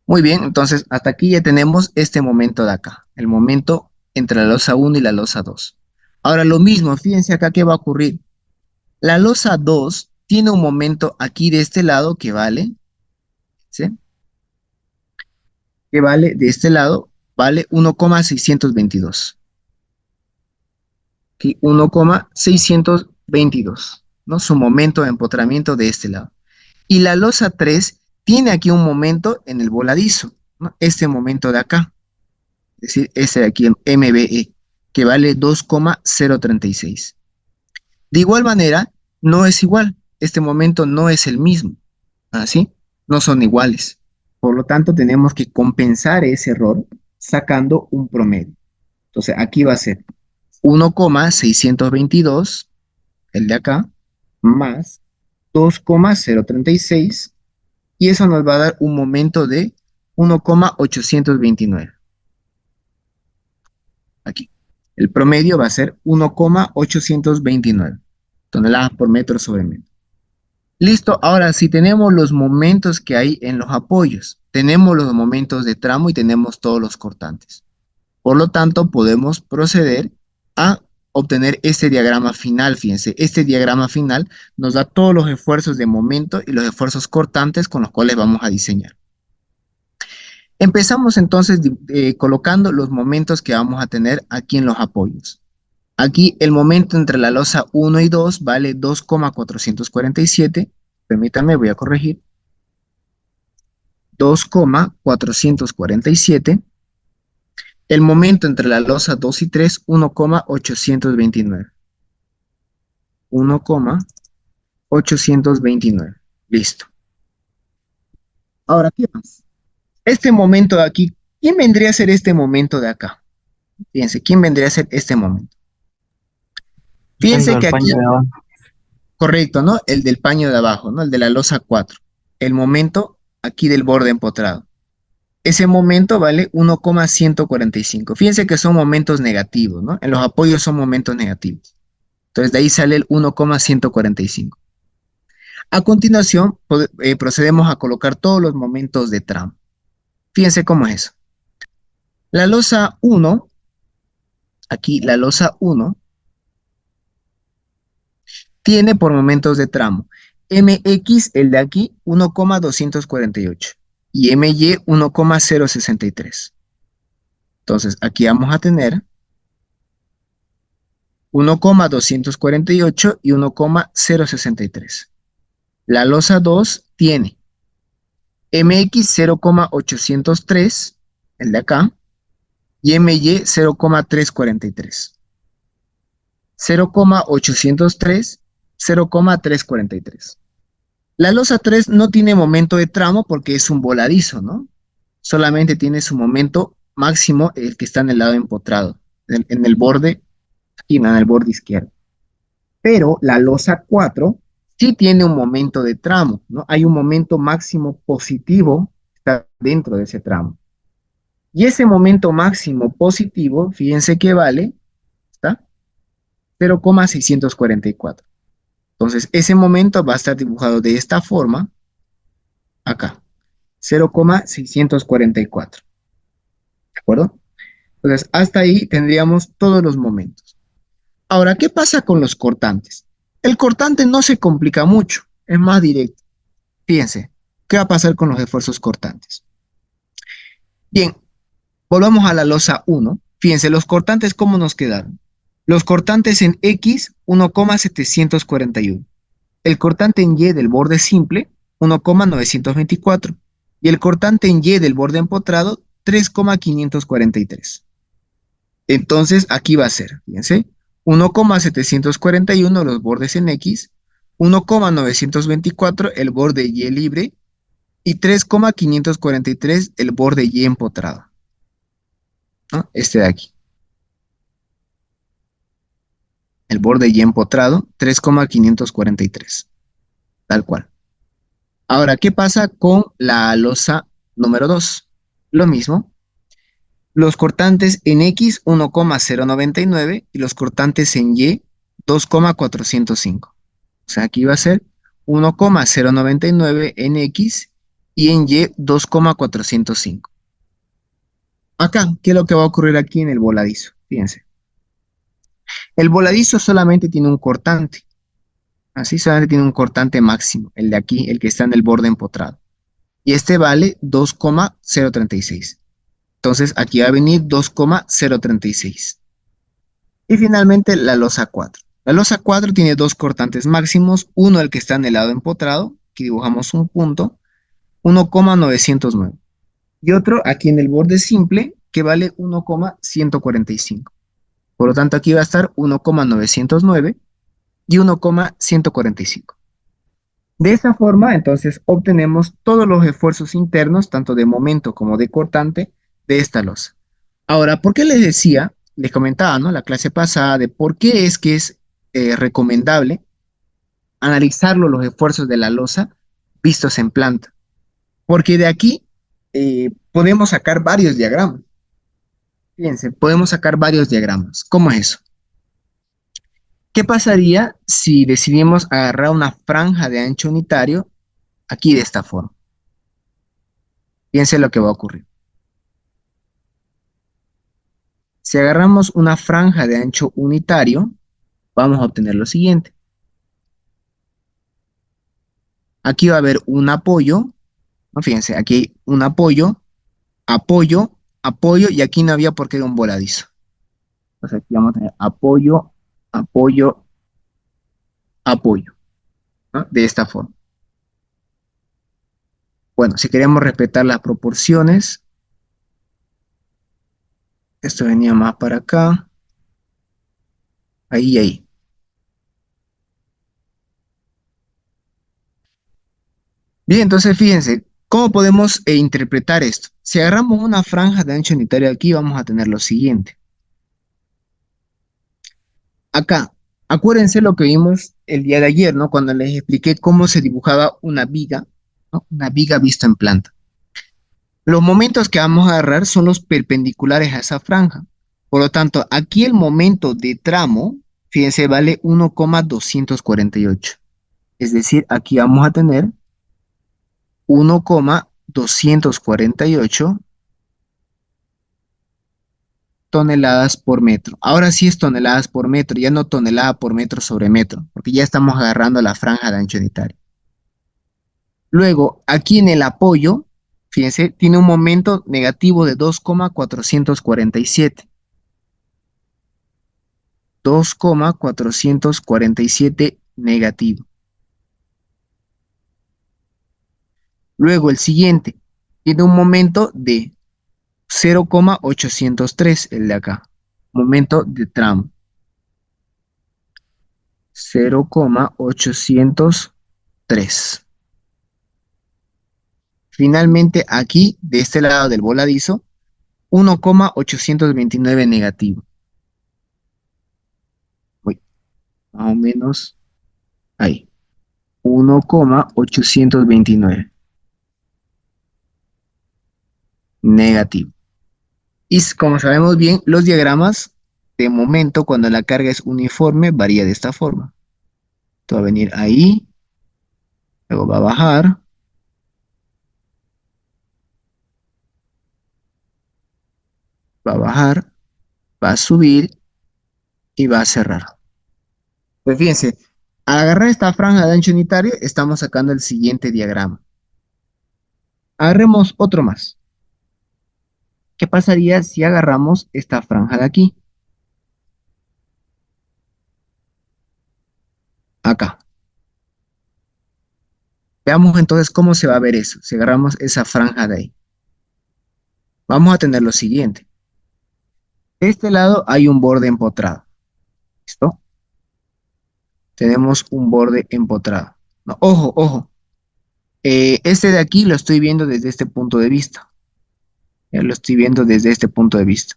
Muy bien, entonces hasta aquí ya tenemos este momento de acá, el momento entre la losa 1 y la losa 2. Ahora lo mismo, fíjense acá qué va a ocurrir. La losa 2 tiene un momento aquí de este lado que vale, ¿sí? Que vale de este lado, vale 1,622. Aquí 1,622, ¿no? Su momento de empotramiento de este lado. Y la losa 3 tiene aquí un momento en el voladizo, ¿no? Este momento de acá, es decir, este de aquí en MBE, que vale 2,036. De igual manera, no es igual. Este momento no es el mismo. ¿Así? No son iguales. Por lo tanto, tenemos que compensar ese error sacando un promedio. Entonces, aquí va a ser 1,622, el de acá, más 2,036, y eso nos va a dar un momento de 1,829. Aquí. El promedio va a ser 1,829 toneladas por metro sobre metro. Listo, ahora si tenemos los momentos que hay en los apoyos, tenemos los momentos de tramo y tenemos todos los cortantes. Por lo tanto, podemos proceder a obtener este diagrama final. Fíjense, este diagrama final nos da todos los esfuerzos de momento y los esfuerzos cortantes con los cuales vamos a diseñar. Empezamos entonces colocando los momentos que vamos a tener aquí en los apoyos. Aquí el momento entre la losa 1 y 2 vale 2,447. Permítanme, voy a corregir. 2,447. El momento entre la losa 2 y 3, 1,829. 1,829. Listo. Ahora, ¿qué más? Este momento de aquí, ¿quién vendría a ser este momento de acá? Fíjense, ¿quién vendría a ser este momento? Dentro Fíjense del que paño aquí, de abajo. correcto, ¿no? El del paño de abajo, ¿no? El de la losa 4. El momento aquí del borde empotrado. Ese momento vale 1,145. Fíjense que son momentos negativos, ¿no? En los apoyos son momentos negativos. Entonces de ahí sale el 1,145. A continuación, procedemos a colocar todos los momentos de tramo. Fíjense cómo es eso. La losa 1, aquí la losa 1, tiene por momentos de tramo MX, el de aquí, 1,248 y MY 1,063. Entonces, aquí vamos a tener 1,248 y 1,063. La losa 2 tiene MX 0,803, el de acá, y MY 0,343. 0,803, 0,343. La losa 3 no tiene momento de tramo porque es un voladizo, ¿no? Solamente tiene su momento máximo, el que está en el lado empotrado, en el borde, aquí en el borde izquierdo. Pero la losa 4 sí tiene un momento de tramo, ¿no? Hay un momento máximo positivo que está dentro de ese tramo. Y ese momento máximo positivo, fíjense que vale, ¿está? 0,644. Entonces, ese momento va a estar dibujado de esta forma, acá, 0,644. ¿De acuerdo? Entonces, hasta ahí tendríamos todos los momentos. Ahora, ¿qué pasa con los cortantes? El cortante no se complica mucho, es más directo. Fíjense, ¿qué va a pasar con los esfuerzos cortantes? Bien, volvamos a la losa 1. Fíjense, los cortantes, ¿cómo nos quedaron? Los cortantes en X, 1,741. El cortante en Y del borde simple, 1,924. Y el cortante en Y del borde empotrado, 3,543. Entonces, aquí va a ser, fíjense, 1,741 los bordes en X, 1,924 el borde Y libre y 3,543 el borde Y empotrado, ¿no? Este de aquí. El borde Y empotrado, 3,543. Tal cual. Ahora, ¿qué pasa con la losa número 2? Lo mismo. Los cortantes en X, 1,099 y los cortantes en Y, 2,405. O sea, aquí va a ser 1,099 en X y en Y 2,405. Acá, ¿qué es lo que va a ocurrir aquí en el voladizo? Fíjense. El voladizo solamente tiene un cortante. Así solamente tiene un cortante máximo, el de aquí, el que está en el borde empotrado. Y este vale 2,036. Entonces aquí va a venir 2,036. Y finalmente la losa 4. La losa 4 tiene dos cortantes máximos, uno el que está en el lado empotrado, aquí dibujamos un punto, 1,909. Y otro aquí en el borde simple, que vale 1,145. Por lo tanto, aquí va a estar 1,909 y 1,145. De esa forma, entonces, obtenemos todos los esfuerzos internos, tanto de momento como de cortante, de esta losa. Ahora, ¿por qué les decía, les comentaba, ¿no? La clase pasada de por qué es que es recomendable analizarlo los esfuerzos de la losa vistos en planta? Porque de aquí podemos sacar varios diagramas. Fíjense, podemos sacar varios diagramas. ¿Cómo es eso? ¿Qué pasaría si decidimos agarrar una franja de ancho unitario aquí de esta forma? Fíjense lo que va a ocurrir. Si agarramos una franja de ancho unitario, vamos a obtener lo siguiente. Aquí va a haber un apoyo, ¿no? Fíjense, aquí hay un apoyo, apoyo, apoyo, y aquí no había por qué era un voladizo. Entonces aquí vamos a tener apoyo, apoyo, apoyo, ¿no? De esta forma. Bueno, si queremos respetar las proporciones, esto venía más para acá, ahí y ahí. Bien, entonces fíjense, ¿cómo podemos interpretar esto? Si agarramos una franja de ancho unitario aquí, vamos a tener lo siguiente. Acá, acuérdense lo que vimos el día de ayer, ¿no? Cuando les expliqué cómo se dibujaba una viga, ¿no? Una viga vista en planta. Los momentos que vamos a agarrar son los perpendiculares a esa franja. Por lo tanto, aquí el momento de tramo, fíjense, vale 1,248. Es decir, aquí vamos a tener 1,248 toneladas por metro. Ahora sí es toneladas por metro, ya no tonelada por metro sobre metro, porque ya estamos agarrando la franja de ancho unitario. Luego, aquí en el apoyo, fíjense, tiene un momento negativo de 2,447. 2,447 negativo. Luego el siguiente tiene un momento de 0,803, el de acá. Momento de tramo. 0,803. Finalmente aquí, de este lado del voladizo, 1,829 negativo. Uy, más o menos ahí. 1,829 negativo. Y como sabemos bien, los diagramas de momento cuando la carga es uniforme varía de esta forma. Esto va a venir ahí, luego va a bajar, va a bajar, va a subir y va a cerrar. Pues fíjense, al agarrar esta franja de ancho unitario, estamos sacando el siguiente diagrama. Agarremos otro más. ¿Qué pasaría si agarramos esta franja de aquí? Acá. Veamos entonces cómo se va a ver eso, si agarramos esa franja de ahí. Vamos a tener lo siguiente. De este lado hay un borde empotrado. ¿Listo? Tenemos un borde empotrado. No, ojo, ojo. Este de aquí lo estoy viendo desde este punto de vista. Ya lo estoy viendo desde este punto de vista.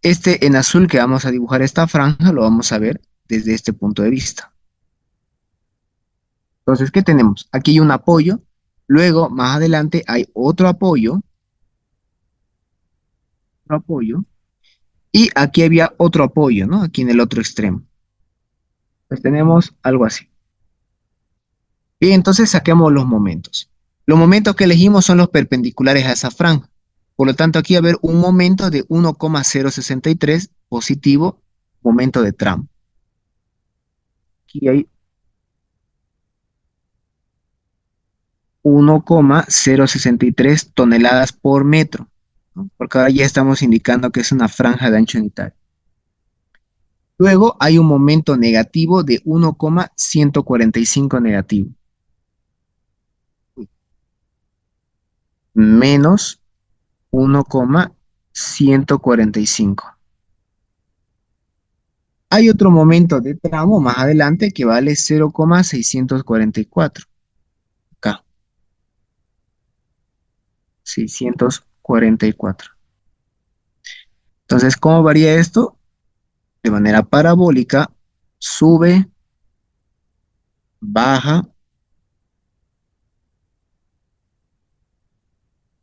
Este en azul que vamos a dibujar esta franja lo vamos a ver desde este punto de vista. Entonces, ¿qué tenemos? Aquí hay un apoyo. Luego, más adelante, hay otro apoyo. Otro apoyo. Y aquí había otro apoyo, ¿no? Aquí en el otro extremo. Pues tenemos algo así. Bien, entonces saquemos los momentos. Los momentos que elegimos son los perpendiculares a esa franja. Por lo tanto, aquí va a haber un momento de 1,063 positivo, momento de tramo. Aquí hay 1,063 toneladas por metro, ¿no? Porque ahora ya estamos indicando que es una franja de ancho unitario. Luego hay un momento negativo de 1,145 negativo. Menos 1,145. Hay otro momento de tramo más adelante que vale 0,644. Acá, 644. Entonces, ¿cómo varía esto? De manera parabólica, sube, baja,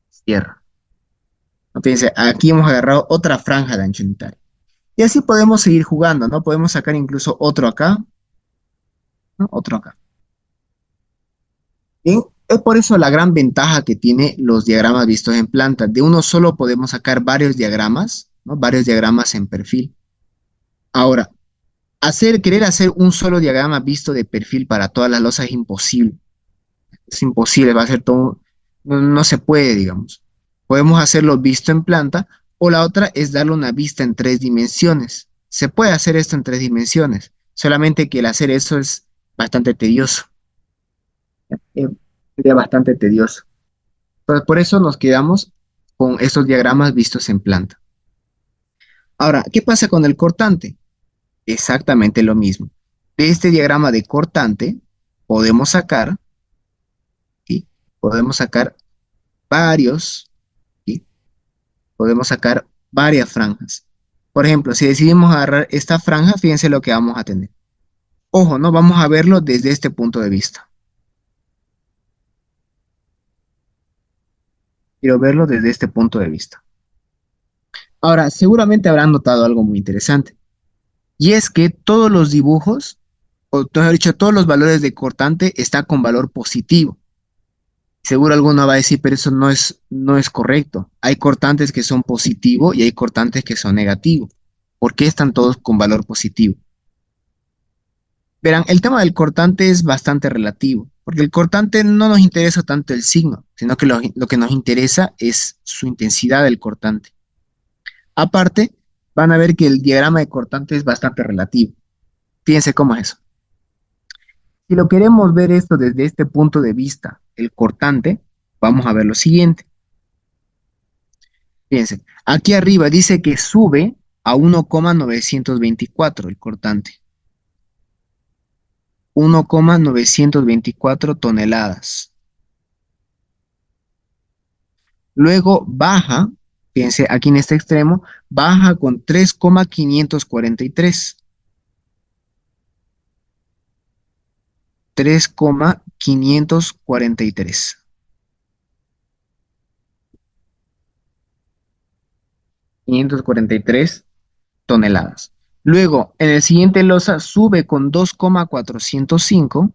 cierra. ¿No? Fíjense, aquí hemos agarrado otra franja de ancho unitario. Y así podemos seguir jugando, ¿no? Podemos sacar incluso otro acá, ¿no? Otro acá. Bien, es por eso la gran ventaja que tiene los diagramas vistos en planta. De uno solo podemos sacar varios diagramas, ¿no? Varios diagramas en perfil. Ahora, querer hacer un solo diagrama visto de perfil para todas las losas es imposible. Es imposible, va a ser todo, no, no se puede, digamos. Podemos hacerlo visto en planta o la otra es darle una vista en 3 dimensiones. Se puede hacer esto en 3 dimensiones, solamente que el hacer eso es bastante tedioso. eh, Sería bastante tedioso. Entonces, por eso nos quedamos con estos diagramas vistos en planta. Ahora, ¿qué pasa con el cortante? Exactamente lo mismo. De este diagrama de cortante podemos sacar, ¿sí? Podemos sacar varios, ¿sí? Podemos sacar varias franjas. Por ejemplo, si decidimos agarrar esta franja, fíjense lo que vamos a tener. Ojo, no vamos a verlo desde este punto de vista. Quiero verlo desde este punto de vista. Ahora, seguramente habrán notado algo muy interesante. Y es que todos los dibujos o mejor dicho, todos los valores de cortante están con valor positivo. Seguro alguno va a decir, pero eso no es correcto. Hay cortantes que son positivos y hay cortantes que son negativos. ¿Por qué están todos con valor positivo? Verán, el tema del cortante es bastante relativo, porque el cortante no nos interesa tanto el signo, sino que lo que nos interesa es su intensidad del cortante. Aparte, van a ver que el diagrama de cortante es bastante relativo. Fíjense cómo es eso. Si lo queremos ver esto desde este punto de vista, el cortante, vamos a ver lo siguiente. Fíjense, aquí arriba dice que sube a 1,924 el cortante. 1,924 toneladas. Luego baja, fíjense aquí en este extremo, baja con 3,543. 3,543. 543 toneladas. Luego, en el siguiente losa sube con 2,405.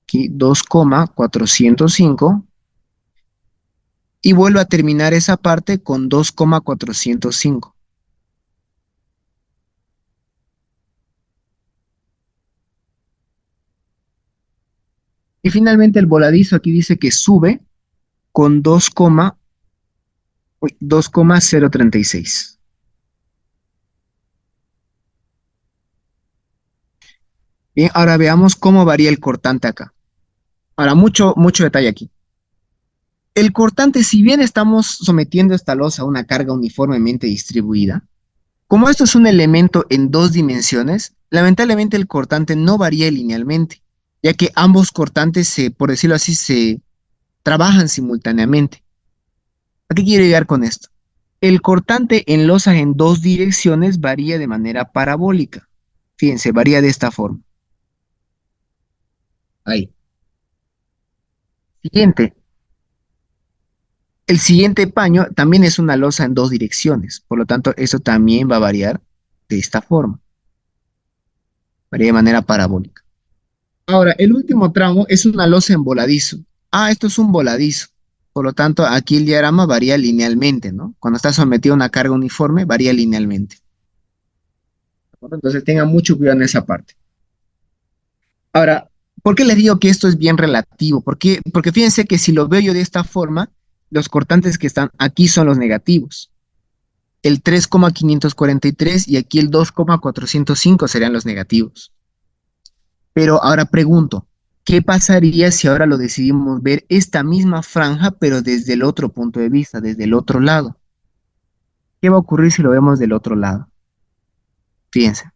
Aquí 2,405. Y vuelve a terminar esa parte con 2,405. Y finalmente el voladizo aquí dice que sube con 2,036. Bien, ahora veamos cómo varía el cortante acá. Ahora, mucho detalle aquí. El cortante, si bien estamos sometiendo esta losa a una carga uniformemente distribuida, como esto es un elemento en dos dimensiones, lamentablemente el cortante no varía linealmente, ya que ambos cortantes, por decirlo así, se trabajan simultáneamente. ¿A qué quiero llegar con esto? El cortante en losas en dos direcciones varía de manera parabólica. Fíjense, varía de esta forma. Ahí. Siguiente. El siguiente paño también es una losa en dos direcciones, por lo tanto, eso también va a variar de esta forma, varía de manera parabólica. Ahora, el último tramo es una losa en voladizo. Ah, esto es un voladizo. Por lo tanto, aquí el diagrama varía linealmente, ¿no? Cuando está sometido a una carga uniforme, varía linealmente. ¿De acuerdo? Entonces, tengan mucho cuidado en esa parte. Ahora, ¿por qué les digo que esto es bien relativo? Porque fíjense que si lo veo yo de esta forma, los cortantes que están aquí son los negativos. El 3,543 y aquí el 2,405 serían los negativos. Pero ahora pregunto, ¿qué pasaría si ahora lo decidimos ver esta misma franja, pero desde el otro punto de vista, desde el otro lado? ¿Qué va a ocurrir si lo vemos del otro lado? Fíjense.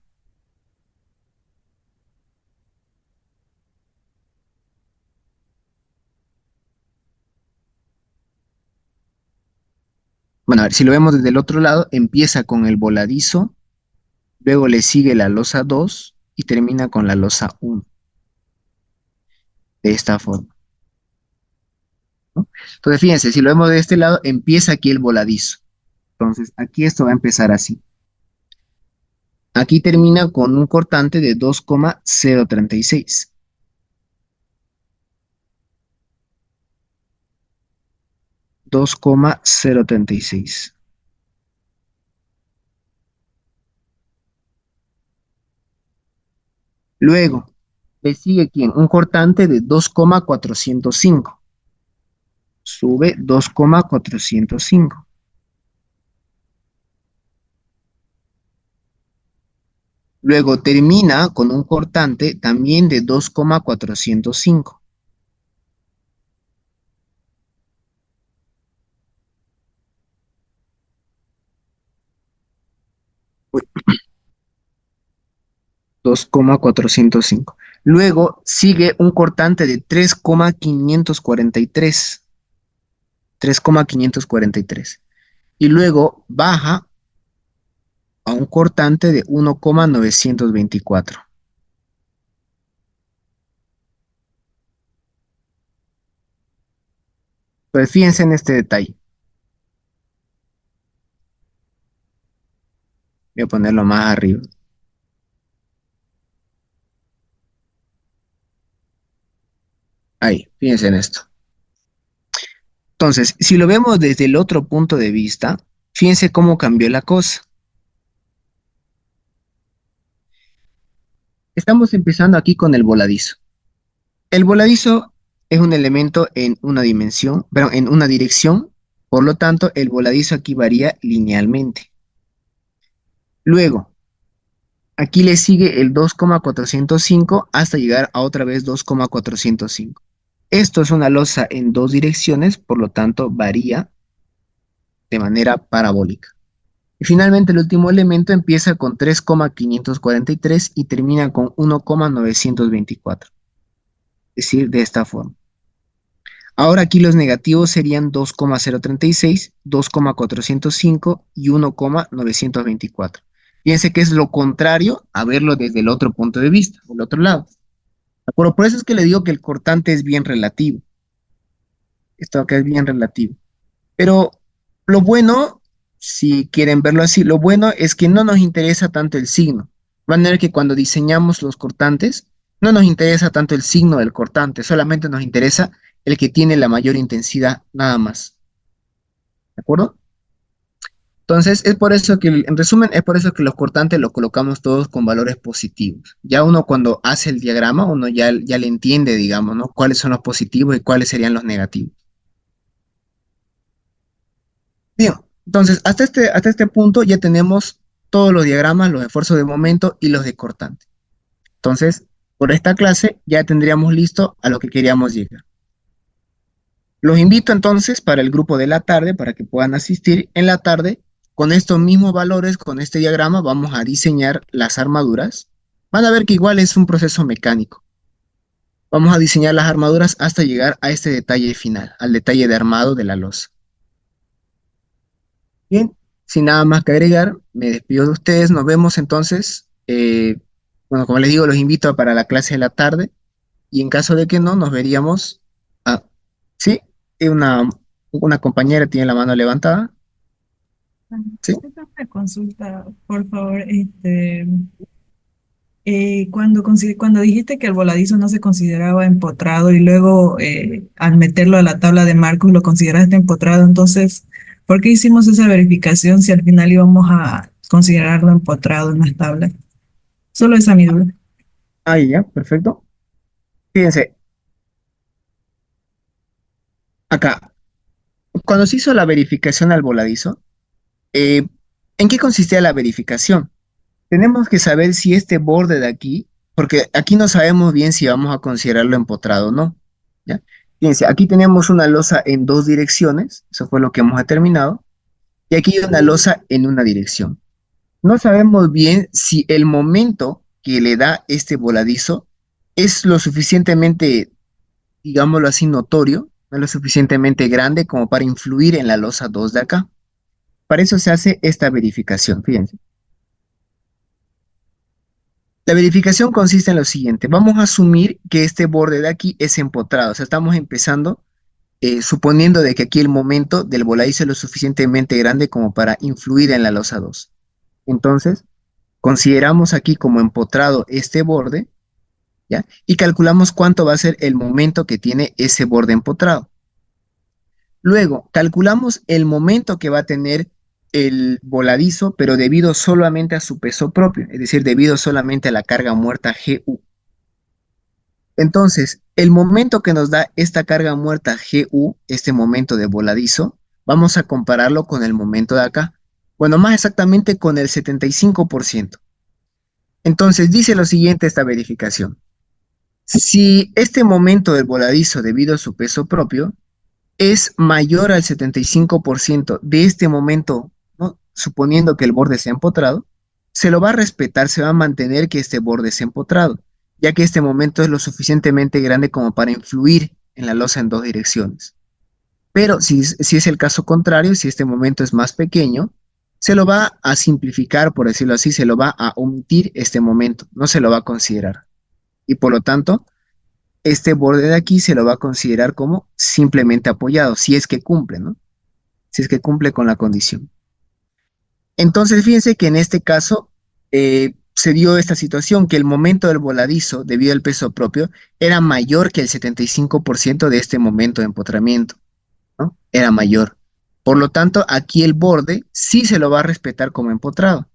Bueno, a ver, si lo vemos desde el otro lado, empieza con el voladizo, luego le sigue la losa 2 y termina con la losa 1, de esta forma, ¿no? Entonces, fíjense, si lo vemos de este lado, empieza aquí el voladizo. Entonces, aquí esto va a empezar así. Aquí termina con un cortante de 2,036. 2,036. Luego, le sigue quién? Un cortante de 2,405. Sube 2,405. Luego termina con un cortante también de 2,405. Uy, 2,405. Luego sigue un cortante de 3,543. 3,543. Y luego baja a un cortante de 1,924. Pues fíjense en este detalle. Voy a ponerlo más arriba. Ahí, fíjense en esto. Entonces, si lo vemos desde el otro punto de vista, fíjense cómo cambió la cosa. Estamos empezando aquí con el voladizo. El voladizo es un elemento en una dimensión, pero en una dirección, por lo tanto, el voladizo aquí varía linealmente. Luego, aquí le sigue el 2,405 hasta llegar a otra vez 2,405. Esto es una losa en dos direcciones, por lo tanto, varía de manera parabólica. Y finalmente, el último elemento empieza con 3,543 y termina con 1,924, es decir, de esta forma. Ahora aquí los negativos serían 2,036, 2,405 y 1,924. Fíjense que es lo contrario a verlo desde el otro punto de vista, del otro lado. ¿De acuerdo? Por eso es que le digo que el cortante es bien relativo. Esto acá es bien relativo. Pero lo bueno, si quieren verlo así, lo bueno es que no nos interesa tanto el signo. De manera que cuando diseñamos los cortantes, no nos interesa tanto el signo del cortante, solamente nos interesa el que tiene la mayor intensidad, nada más. ¿De acuerdo? Entonces, es por eso que, en resumen, es por eso que los cortantes los colocamos todos con valores positivos. Ya uno cuando hace el diagrama, uno ya le entiende, digamos, ¿no? Cuáles son los positivos y cuáles serían los negativos. Bien, entonces hasta este punto ya tenemos todos los diagramas, los esfuerzos de momento y los de cortante. Entonces, por esta clase ya tendríamos listo a lo que queríamos llegar. Los invito entonces para el grupo de la tarde, para que puedan asistir en la tarde. Con estos mismos valores, con este diagrama, vamos a diseñar las armaduras. Van a ver que igual es un proceso mecánico. Vamos a diseñar las armaduras hasta llegar a este detalle final, al detalle de armado de la losa. Bien, sin nada más que agregar, me despido de ustedes. Nos vemos entonces. Bueno, como les digo, los invito para la clase de la tarde y en caso de que no, nos veríamos. Ah, sí, una compañera tiene la mano levantada. Sí. Esta es una consulta, por favor. Cuando dijiste que el voladizo no se consideraba empotrado y luego al meterlo a la tabla de marcos lo consideraste empotrado, entonces, ¿por qué hicimos esa verificación si al final íbamos a considerarlo empotrado en las tablas? Solo esa mi duda. Ahí ya, perfecto. Fíjense, acá, cuando se hizo la verificación al voladizo, eh, ¿en qué consistía la verificación? Tenemos que saber si este borde de aquí, porque aquí no sabemos bien si vamos a considerarlo empotrado o no. ¿Ya? Fíjense, aquí tenemos una losa en dos direcciones, eso fue lo que hemos determinado, y aquí hay una losa en una dirección. No sabemos bien si el momento que le da este voladizo es lo suficientemente, digámoslo así, notorio, no es lo suficientemente grande como para influir en la losa 2 de acá. Para eso se hace esta verificación, fíjense. La verificación consiste en lo siguiente. Vamos a asumir que este borde de aquí es empotrado. O sea, estamos empezando suponiendo de que aquí el momento del voladizo es lo suficientemente grande como para influir en la losa 2. Entonces, consideramos aquí como empotrado este borde, ¿ya? Y calculamos cuánto va a ser el momento que tiene ese borde empotrado. Luego, calculamos el momento que va a tener el voladizo, pero debido solamente a su peso propio, es decir, debido solamente a la carga muerta GU. Entonces, el momento que nos da esta carga muerta GU, este momento de voladizo, vamos a compararlo con el momento de acá. Bueno, más exactamente con el 75%. Entonces, dice lo siguiente esta verificación. Si este momento del voladizo debido a su peso propio es mayor al 75% de este momento, ¿no? Suponiendo que el borde sea empotrado, se lo va a respetar, se va a mantener que este borde sea empotrado, ya que este momento es lo suficientemente grande como para influir en la losa en dos direcciones. Pero si es el caso contrario, si este momento es más pequeño, se lo va a simplificar, por decirlo así, se lo va a omitir este momento, no se lo va a considerar. Y por lo tanto, este borde de aquí se lo va a considerar como simplemente apoyado, si es que cumple, ¿no? Si es que cumple con la condición. Entonces, fíjense que en este caso, se dio esta situación que el momento del voladizo, debido al peso propio, era mayor que el 75% de este momento de empotramiento, ¿no? Era mayor. Por lo tanto, aquí el borde sí se lo va a respetar como empotrado,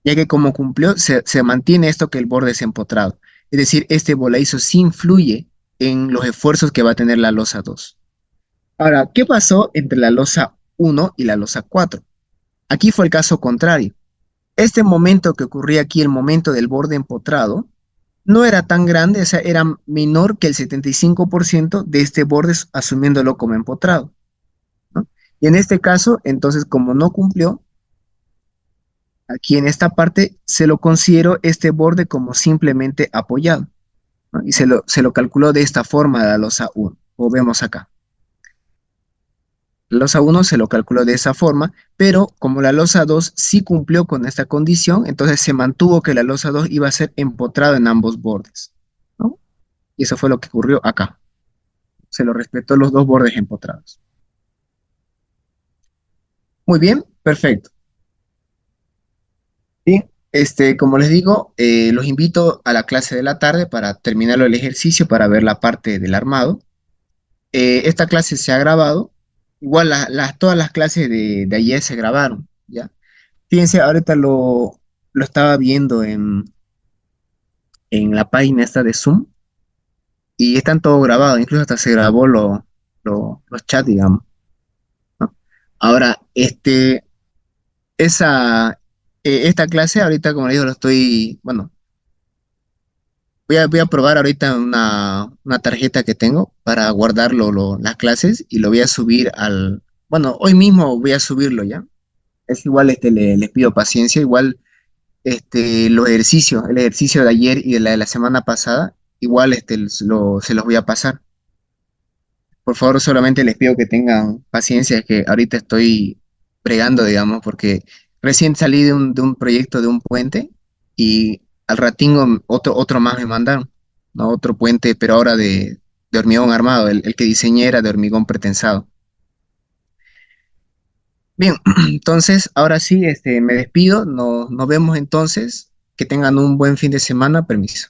ya que como cumplió, se mantiene esto que el borde es empotrado. Es decir, este voladizo sí influye en los esfuerzos que va a tener la losa 2. Ahora, ¿qué pasó entre la losa 1 y la losa 4? Aquí fue el caso contrario. Este momento que ocurría aquí, el momento del borde empotrado, no era tan grande, o sea, era menor que el 75% de este borde asumiéndolo como empotrado, ¿no? Y en este caso, entonces, como no cumplió, aquí en esta parte se lo considero este borde como simplemente apoyado, ¿no? Y se lo calculó de esta forma a la losa 1, como vemos acá. La losa 1 se lo calculó de esa forma, pero como la losa 2 sí cumplió con esta condición, entonces se mantuvo que la losa 2 iba a ser empotrada en ambos bordes, ¿no? Y eso fue lo que ocurrió acá. Se lo respetó los dos bordes empotrados. Muy bien, perfecto. Bien, como les digo, los invito a la clase de la tarde para terminar el ejercicio, para ver la parte del armado. Esta clase se ha grabado. Igual todas las clases de ayer se grabaron, ¿ya? Fíjense, ahorita lo estaba viendo en la página esta de Zoom y están todo grabado, incluso hasta se grabó los chats, digamos, ¿no? Ahora, esta clase ahorita, como les digo, bueno, voy a probar ahorita una tarjeta que tengo para guardarlo, las clases y lo voy a subir bueno, hoy mismo voy a subirlo ya. Es igual, les pido paciencia, igual el ejercicio de ayer y de la semana pasada, igual se los voy a pasar. Por favor, solamente les pido que tengan paciencia, es que ahorita estoy bregando, digamos, porque recién salí de un proyecto de un puente y al ratingo otro más me mandaron, ¿no? Otro puente, pero ahora de hormigón armado, el que diseñé era de hormigón pretensado. Bien, entonces, ahora sí, me despido, nos vemos entonces, que tengan un buen fin de semana, permiso.